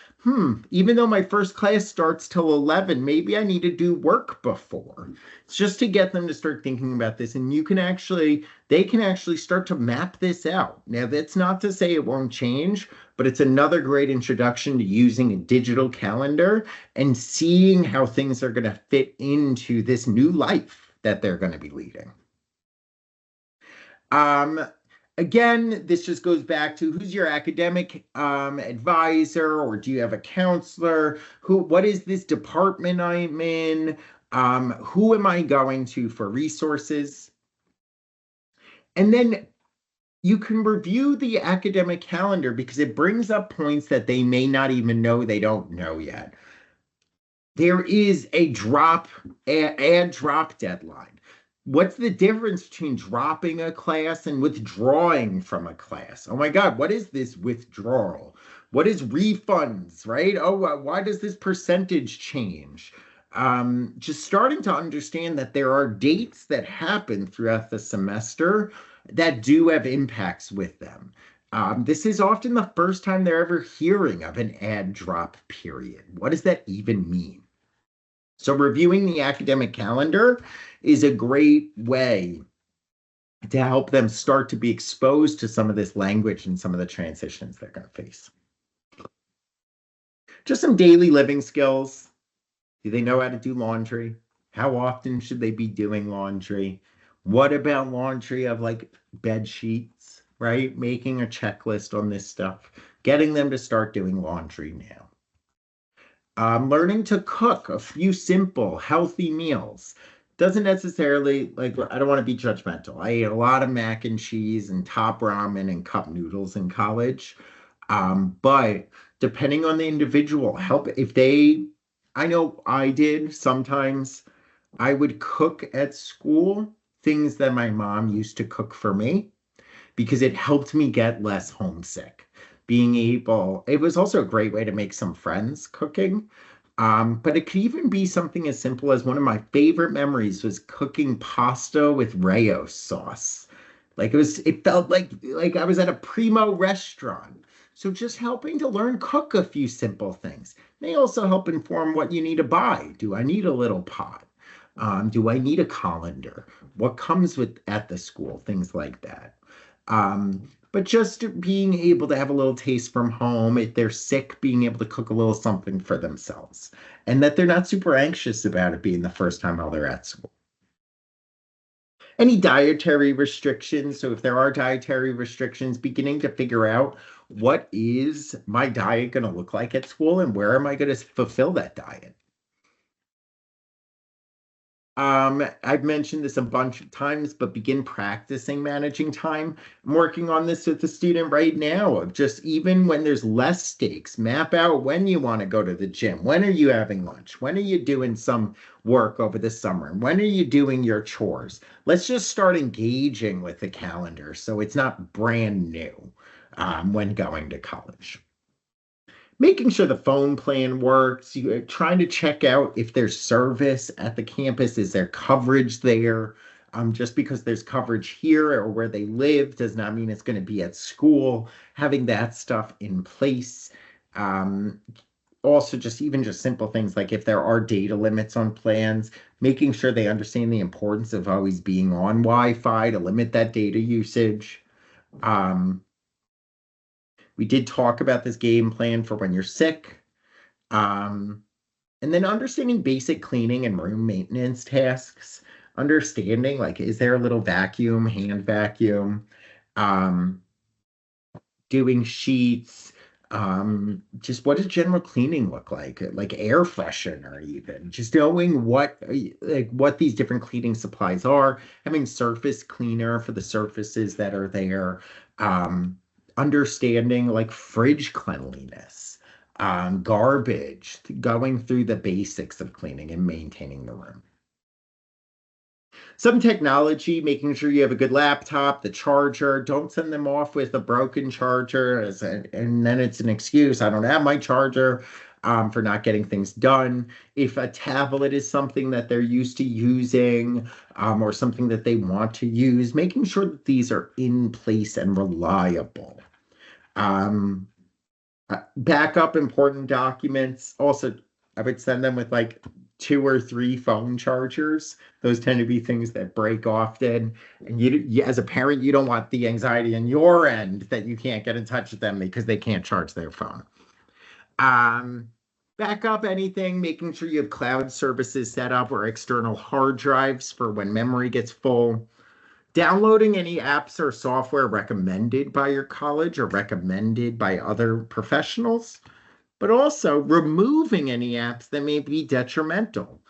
S1: even though my first class starts till 11, maybe I need to do work before. It's just to get them to start thinking about this. And they can actually start to map this out. Now, that's not to say it won't change, but it's another great introduction to using a digital calendar and seeing how things are going to fit into this new life that they're going to be leading. Again, this just goes back to who's your academic advisor, or do you have a counselor? What is this department I'm in? Who am I going to for resources? And then you can review the academic calendar because it brings up points that they may not even know they don't know yet. There is a add drop deadline. What's the difference between dropping a class and withdrawing from a class? Oh my God, what is this withdrawal? What is refunds, right? Oh, why does this percentage change? Just starting to understand that there are dates that happen throughout the semester that do have impacts with them. This is often the first time they're ever hearing of an add drop period. What does that even mean? So reviewing the academic calendar is a great way to help them start to be exposed to some of this language and some of the transitions they're going to face. Just some daily living skills. Do they know how to do laundry? How often should they be doing laundry? What about laundry of like bed sheets, right? Making a checklist on this stuff, getting them to start doing laundry now. Learning to cook a few simple, healthy meals. Doesn't necessarily, like, I don't want to be judgmental. I ate a lot of mac and cheese and top ramen and cup noodles in college. But depending on the individual, I know I did sometimes, I would cook at school things that my mom used to cook for me because it helped me get less homesick. being able, it was also a great way to make some friends cooking. But it could even be something as simple as one of my favorite memories was cooking pasta with Rayo sauce. It felt like I was at a primo restaurant. So just helping to learn cook a few simple things may also help inform what you need to buy. Do I need a little pot? Do I need a colander? What comes with at the school? Things like that. But just being able to have a little taste from home, if they're sick, being able to cook a little something for themselves, and that they're not super anxious about it being the first time while they're at school. Any dietary restrictions? So, if there are dietary restrictions, beginning to figure out what is my diet going to look like at school and where am I going to fulfill that diet? I've mentioned this a bunch of times, but begin practicing managing time. I'm working on this with the student right now of just even when there's less stakes, map out when you want to go to the gym. When are you having lunch? When are you doing some work over the summer? When are you doing your chores? Let's just start engaging with the calendar so it's not brand new when going to college. Making sure the phone plan works, trying to check out if there's service at the campus, is there coverage there? Just because there's coverage here or where they live does not mean it's going to be at school. Having that stuff in place. Um, Also, just simple things like if there are data limits on plans, making sure they understand the importance of always being on Wi-Fi to limit that data usage. Um, we did talk about this game plan for when you're sick. Um, and then understanding basic cleaning and room maintenance tasks, understanding like, is there a little vacuum, hand vacuum, um, doing sheets, just what does general cleaning look like air freshener even, just knowing what these different cleaning supplies are, having surface cleaner for the surfaces that are there, understanding like fridge cleanliness, garbage, going through the basics of cleaning and maintaining the room. Some technology, making sure you have a good laptop, the charger. Don't send them off with a broken charger, and then it's an excuse. I don't have my charger for not getting things done. If a tablet is something that they're used to using or something that they want to use, making sure that these are in place and reliable. Um, Back up important documents. Also, I would send them with like 2 or 3 phone chargers. Those tend to be things that break often. And as a parent, you don't want the anxiety on your end that you can't get in touch with them because they can't charge their phone. Um, Back up anything, making sure you have cloud services set up or external hard drives for when memory gets full. Downloading any apps or software recommended by your college or recommended by other professionals, but also removing any apps that may be detrimental.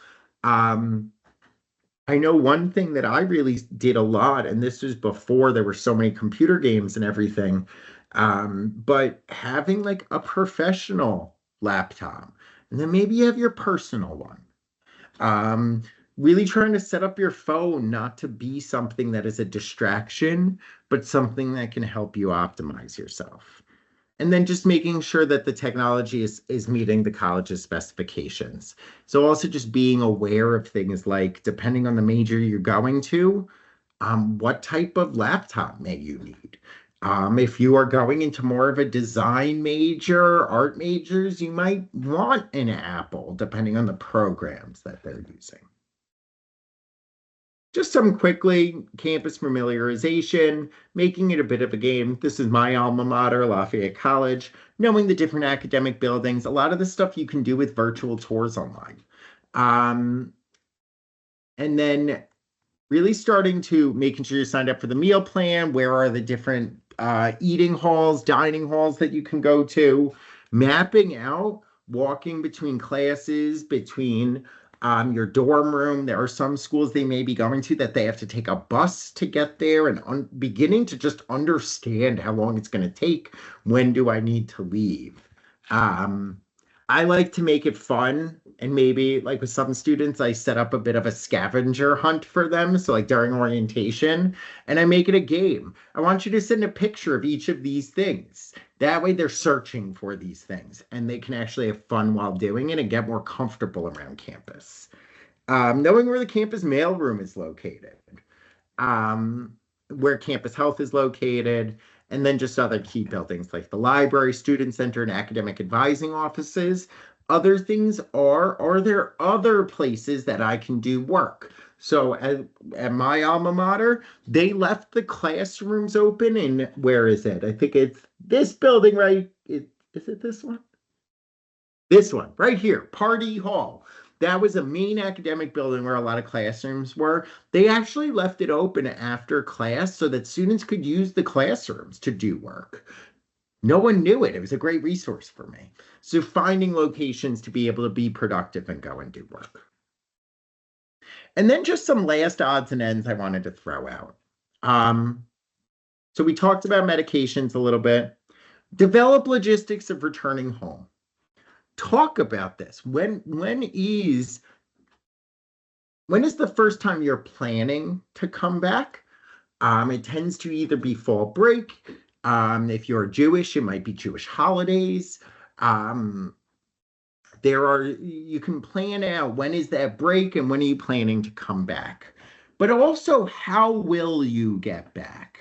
S1: Um, I know one thing that I really did a lot, and this was before there were so many computer games and everything, but having like a professional laptop, and then maybe you have your personal one. Um, Really trying to set up your phone not to be something that is a distraction, but something that can help you optimize yourself. And then just making sure that the technology is meeting the college's specifications. So also just being aware of things like depending on the major you're going to, what type of laptop may you need? If you are going into more of a design major, art majors, you might want an Apple, depending on the programs that they're using. Just some quickly campus familiarization, making it a bit of a game. This is my alma mater, Lafayette College, knowing the different academic buildings. A lot of the stuff you can do with virtual tours online. Um, and then really starting to making sure you're signed up for the meal plan. Where are the different eating halls, dining halls that you can go to? Mapping out, walking between classes, between your dorm room. There are some schools they may be going to that they have to take a bus to get there and beginning to just understand how long it's going to take. When do I need to leave? Um, I like to make it fun. And maybe like with some students, I set up a bit of a scavenger hunt for them. So like during orientation, and I make it a game. I want you to send a picture of each of these things. That way they're searching for these things and they can actually have fun while doing it and get more comfortable around campus. Knowing where the campus mailroom is located, um, where campus health is located, and then just other key buildings like the library, student center, and academic advising offices. Other things are there other places that I can do work? So at my alma mater, they left the classrooms open in, where is it? I think it's this building, right? Is it this one? This one right here, Party Hall. That was a main academic building where a lot of classrooms were. They actually left it open after class so that students could use the classrooms to do work. No one knew it. It was a great resource for me. So finding locations to be able to be productive and go and do work. And then just some last odds and ends I wanted to throw out. Um, so we talked about medications a little bit. Develop logistics of returning home. Talk about this. When is the first time you're planning to come back? It tends to either be fall break. If you're Jewish, it might be Jewish holidays. Um, you can plan out when is that break and when are you planning to come back. But also, how will you get back?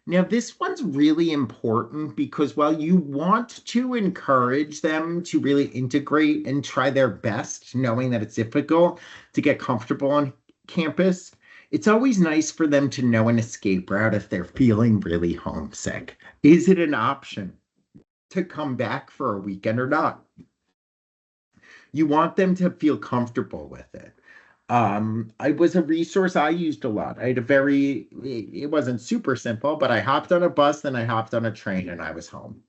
S1: Now, this one's really important because while you want to encourage them to really integrate and try their best, knowing that it's difficult to get comfortable on campus, it's always nice for them to know an escape route if they're feeling really homesick. Is it an option to come back for a weekend or not? You want them to feel comfortable with it. I was a resource I used a lot. It wasn't super simple, but I hopped on a bus, then I hopped on a train and I was home.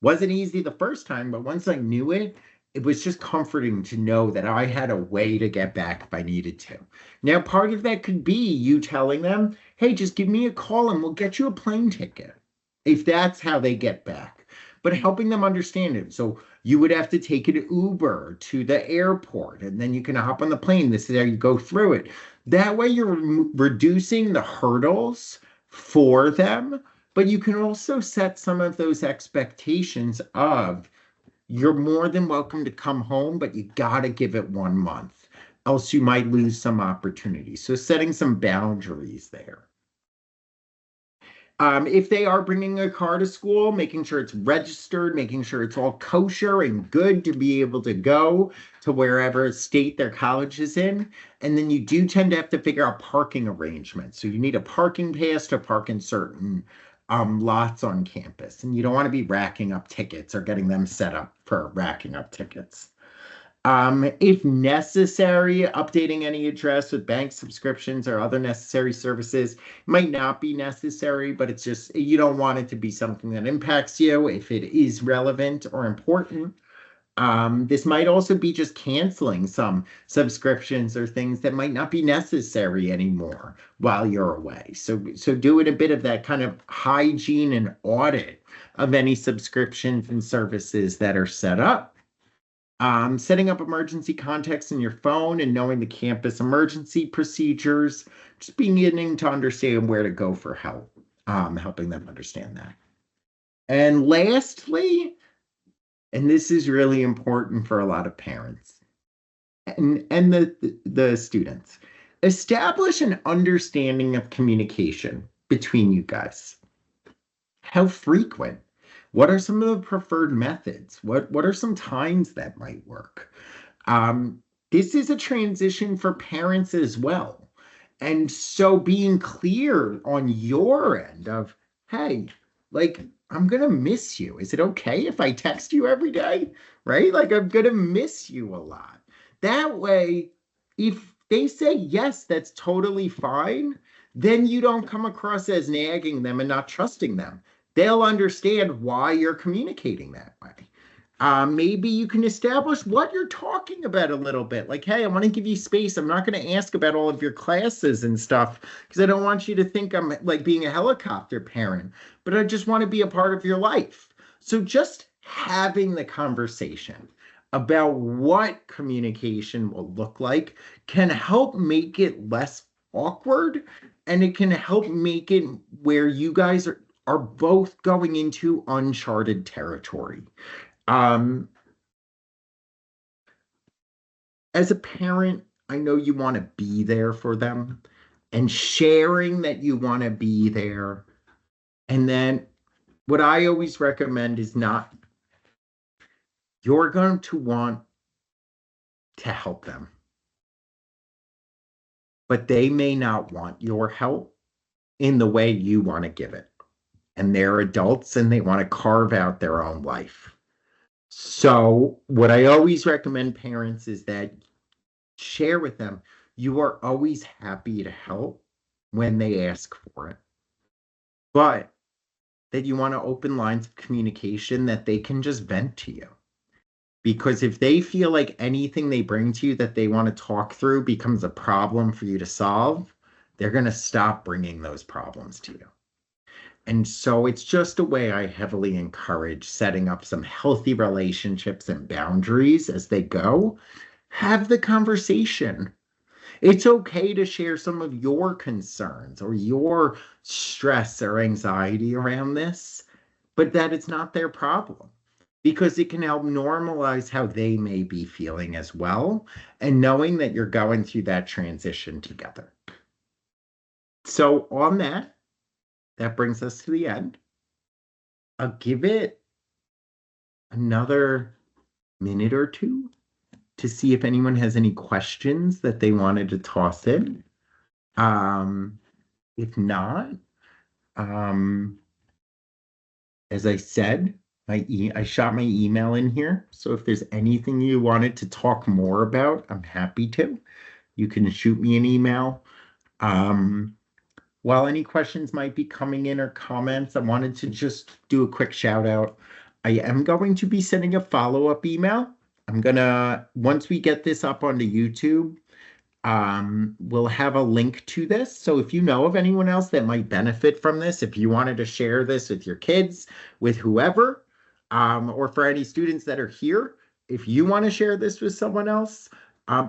S1: Wasn't easy the first time, but once I knew it, it was just comforting to know that I had a way to get back if I needed to. Now, part of that could be you telling them, hey, just give me a call and we'll get you a plane ticket if that's how they get back. But helping them understand it. So you would have to take an Uber to the airport and then you can hop on the plane. This is how you go through it. That way, you're reducing the hurdles for them, but you can also set some of those expectations of you're more than welcome to come home, but you got to give it 1 month, else you might lose some opportunities. So setting some boundaries there. If they are bringing a car to school, making sure it's registered, making sure it's all kosher and good to be able to go to wherever state their college is in. And then you do tend to have to figure out parking arrangements. So you need a parking pass to park in certain lots on campus. And you don't want to be racking up tickets or getting them set up for racking up tickets. If necessary, updating any address with bank subscriptions or other necessary services might not be necessary, but it's just you don't want it to be something that impacts you if it is relevant or important. This might also be just canceling some subscriptions or things that might not be necessary anymore while you're away. So doing a bit of that kind of hygiene and audit of any subscriptions and services that are set up. Setting up emergency contacts in your phone and knowing the campus emergency procedures, just beginning to understand where to go for help, helping them understand that. And lastly, and this is really important for a lot of parents and the students, establish an understanding of communication between you guys. How frequent? What are some of the preferred methods? What are some times that might work? This is a transition for parents as well. And so being clear on your end of, hey, like, I'm going to miss you. Is it okay if I text you every day? Right? Like, I'm going to miss you a lot. That way, if they say yes, that's totally fine, then you don't come across as nagging them and not trusting them. They'll understand why you're communicating that way. Maybe you can establish what you're talking about a little bit. Like, hey, I want to give you space. I'm not going to ask about all of your classes and stuff because I don't want you to think I'm like being a helicopter parent, but I just want to be a part of your life. So just having the conversation. about what communication will look like can help make it less awkward, and it can help make it where you guys are both going into uncharted territory. Um, as a parent, I know you want to be there for them, and sharing that you want to be there. And then what I always recommend is not, you're going to want to help them, but they may not want your help in the way you want to give it. And they're adults and they want to carve out their own life. So, what I always recommend parents is that share with them you are always happy to help when they ask for it, but that you want to open lines of communication that they can just vent to you. Because if they feel like anything they bring to you that they want to talk through becomes a problem for you to solve, they're going to stop bringing those problems to you. And so it's just a way I heavily encourage setting up some healthy relationships and boundaries as they go. Have the conversation. It's okay to share some of your concerns or your stress or anxiety around this, but that it's not their problem because it can help normalize how they may be feeling as well, and knowing that you're going through that transition together. So, on that, that brings us to the end. I'll give it another minute or two to see if anyone has any questions that they wanted to toss in. Um, if not, um, as I said, I shot my email in here. So if there's anything you wanted to talk more about, I'm happy to. You can shoot me an email. Um, while any questions might be coming in or comments, I wanted to just do a quick shout out. I am going to be sending a follow-up email. Once we get this up onto YouTube, we'll have a link to this. So if you know of anyone else that might benefit from this, if you wanted to share this with your kids, with whoever, or for any students that are here, if you want to share this with someone else,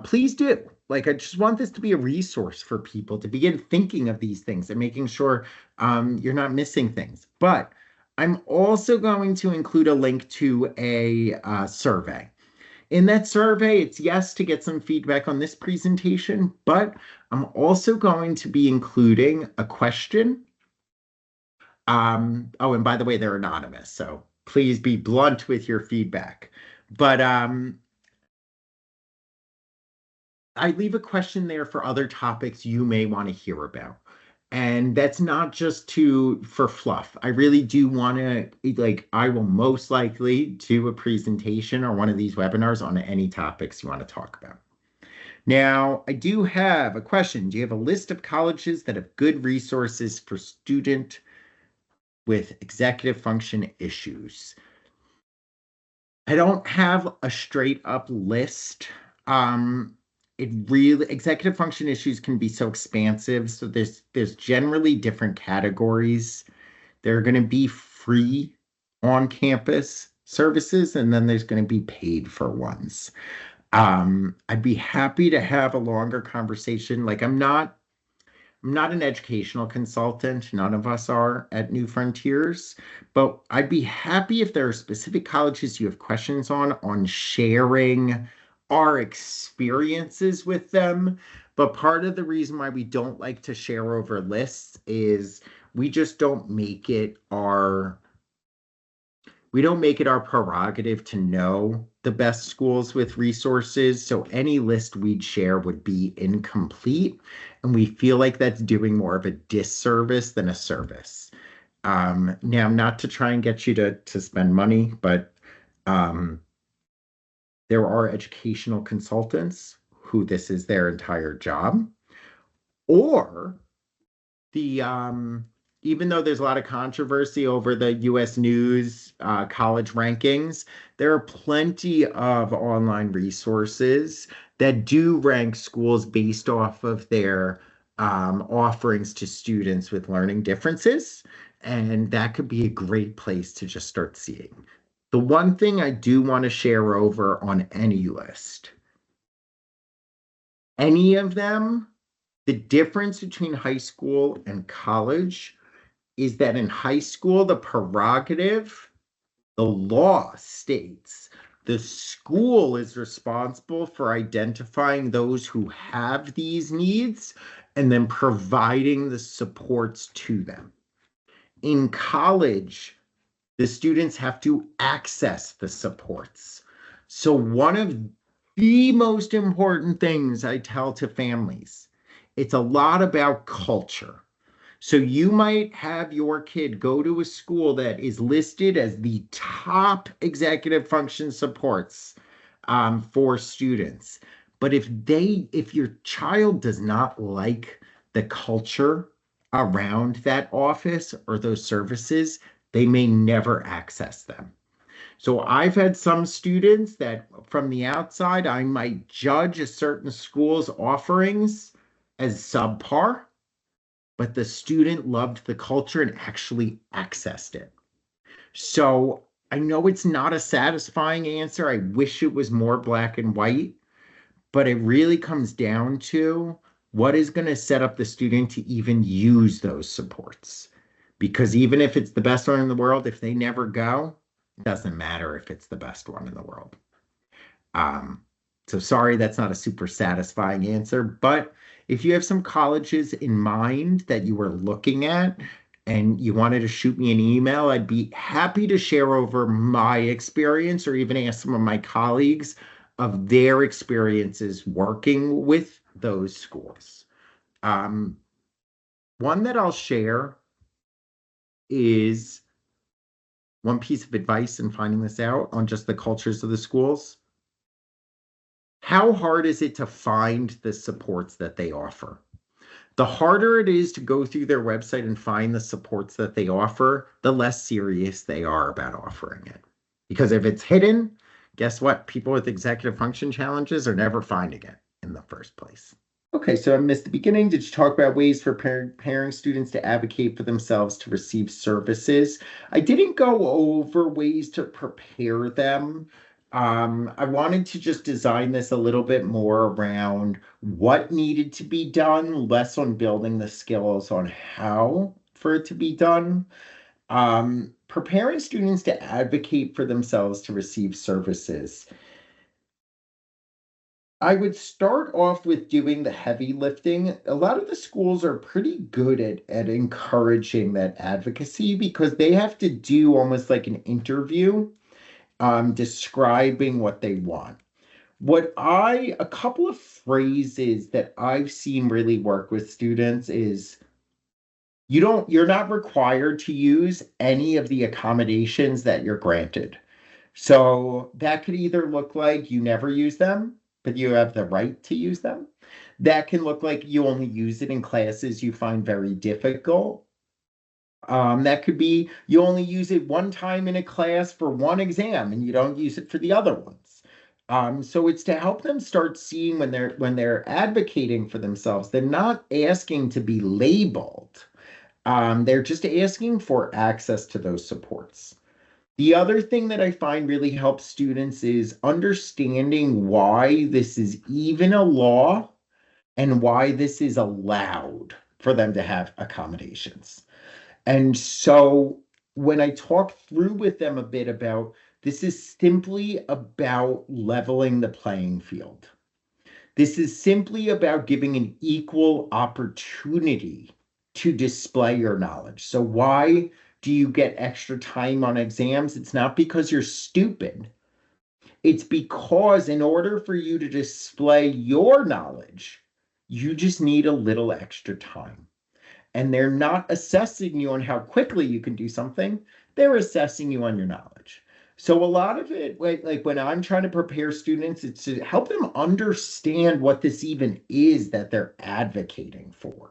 S1: please do. Like, I just want this to be a resource for people to begin thinking of these things and making sure you're not missing things. But I'm also going to include a link to a survey. In that survey, it's yes to get some feedback on this presentation, but I'm also going to be including a question. Oh, and by the way, they're anonymous, so please be blunt with your feedback. But I leave a question there for other topics you may want to hear about. And that's not just for fluff. I really do want to, like, I will most likely do a presentation or one of these webinars on any topics you want to talk about. Now, I do have a question. Do you have a list of colleges that have good resources for student with executive function issues? I don't have a straight up list. Executive function issues can be so expansive. So there's generally different categories. There are going to be free on campus services, and then there's going to be paid for ones. I'd be happy to have a longer conversation. Like, I'm not an educational consultant. None of us are at New Frontiers, but I'd be happy if there are specific colleges you have questions on sharing our experiences with them. But part of the reason why we don't like to share over lists is we just don't make it our prerogative to know the best schools with resources. So any list we'd share would be incomplete. And we feel like that's doing more of a disservice than a service. Now, not to try and get you to spend money, but there are educational consultants who this is their entire job. Or the even though there's a lot of controversy over the US News college rankings, there are plenty of online resources that do rank schools based off of their offerings to students with learning differences. And that could be a great place to just start seeing. The one thing I do want to share over on any list, any of them, the difference between high school and college is that in high school, the prerogative, the law states the school is responsible for identifying those who have these needs and then providing the supports to them. In college, the students have to access the supports. So, one of the most important things I tell to families, it's a lot about culture. So you might have your kid go to a school that is listed as the top executive function supports for students. But if your child does not like the culture around that office or those services, they may never access them. So I've had some students that from the outside, I might judge a certain school's offerings as subpar, but the student loved the culture and actually accessed it. So I know it's not a satisfying answer. I wish it was more black and white, but it really comes down to what is going to set up the student to even use those supports. Because even if it's the best one in the world, if they never go, it doesn't matter if it's the best one in the world. Um, so sorry, that's not a super satisfying answer, but if you have some colleges in mind that you were looking at and you wanted to shoot me an email, I'd be happy to share over my experience or even ask some of my colleagues of their experiences working with those schools. Um, One that I'll share is one piece of advice in finding this out on just the cultures of the schools. How hard is it to find the supports that they offer? The harder it is to go through their website and find the supports that they offer, the less serious they are about offering it. Because if it's hidden, guess what? People with executive function challenges are never finding it in the first place. Okay, so I missed the beginning. Did you talk about ways for preparing students to advocate for themselves to receive services? I didn't go over ways to prepare them. I wanted to just design this a little bit more around what needed to be done, less on building the skills on how for it to be done. Preparing students to advocate for themselves to receive services. I would start off with doing the heavy lifting. A lot of the schools are pretty good at encouraging that advocacy because they have to do almost like an interview, describing what they want. A couple of phrases that I've seen really work with students is you're not required to use any of the accommodations that you're granted. So that could either look like you never use them, but you have the right to use them. That can look like you only use it in classes you find very difficult. That could be you only use it one time in a class for one exam and you don't use it for the other ones. So it's to help them start seeing when they're advocating for themselves, they're not asking to be labeled. They're just asking for access to those supports. The other thing that I find really helps students is understanding why this is even a law and why this is allowed for them to have accommodations. And so when I talk through with them a bit about this is simply about leveling the playing field. This is simply about giving an equal opportunity to display your knowledge. So, why do you get extra time on exams? It's not because you're stupid. It's because in order for you to display your knowledge, you just need a little extra time. And they're not assessing you on how quickly you can do something, they're assessing you on your knowledge. So a lot of it, like when I'm trying to prepare students, it's to help them understand what this even is that they're advocating for.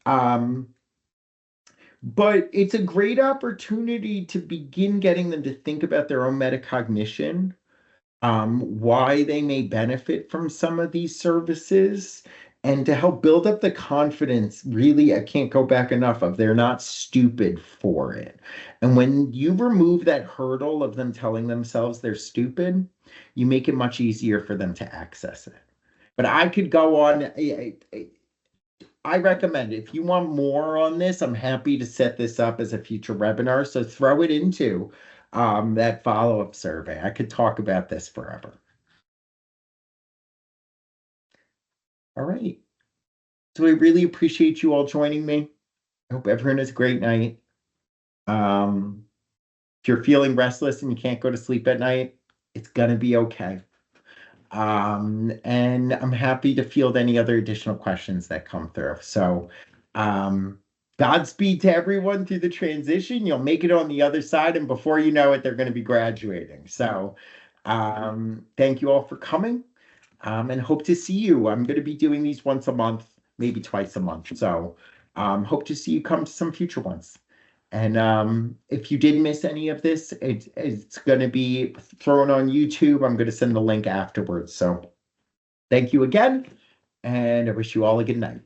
S1: Um, but it's a great opportunity to begin getting them to think about their own metacognition, why they may benefit from some of these services, and to help build up the confidence. Really, I can't go back enough of they're not stupid for it. And when you remove that hurdle of them telling themselves they're stupid, you make it much easier for them to access it. But I could go on. I recommend if you want more on this, I'm happy to set this up as a future webinar. So throw it into that follow-up survey. I could talk about this forever. All right. So I really appreciate you all joining me. I hope everyone has a great night. Um, if you're feeling restless and you can't go to sleep at night, it's gonna be okay. And I'm happy to field any other additional questions that come through. So, um, Godspeed to everyone through the transition. You'll make it on the other side, and before you know it, they're going to be graduating. So, thank you all for coming, and hope to see you. I'm going to be doing these once a month, maybe twice a month. So, hope to see you come to some future ones. And if you did miss any of this, it's going to be thrown on YouTube. I'm going to send the link afterwards. So thank you again, and I wish you all a good night.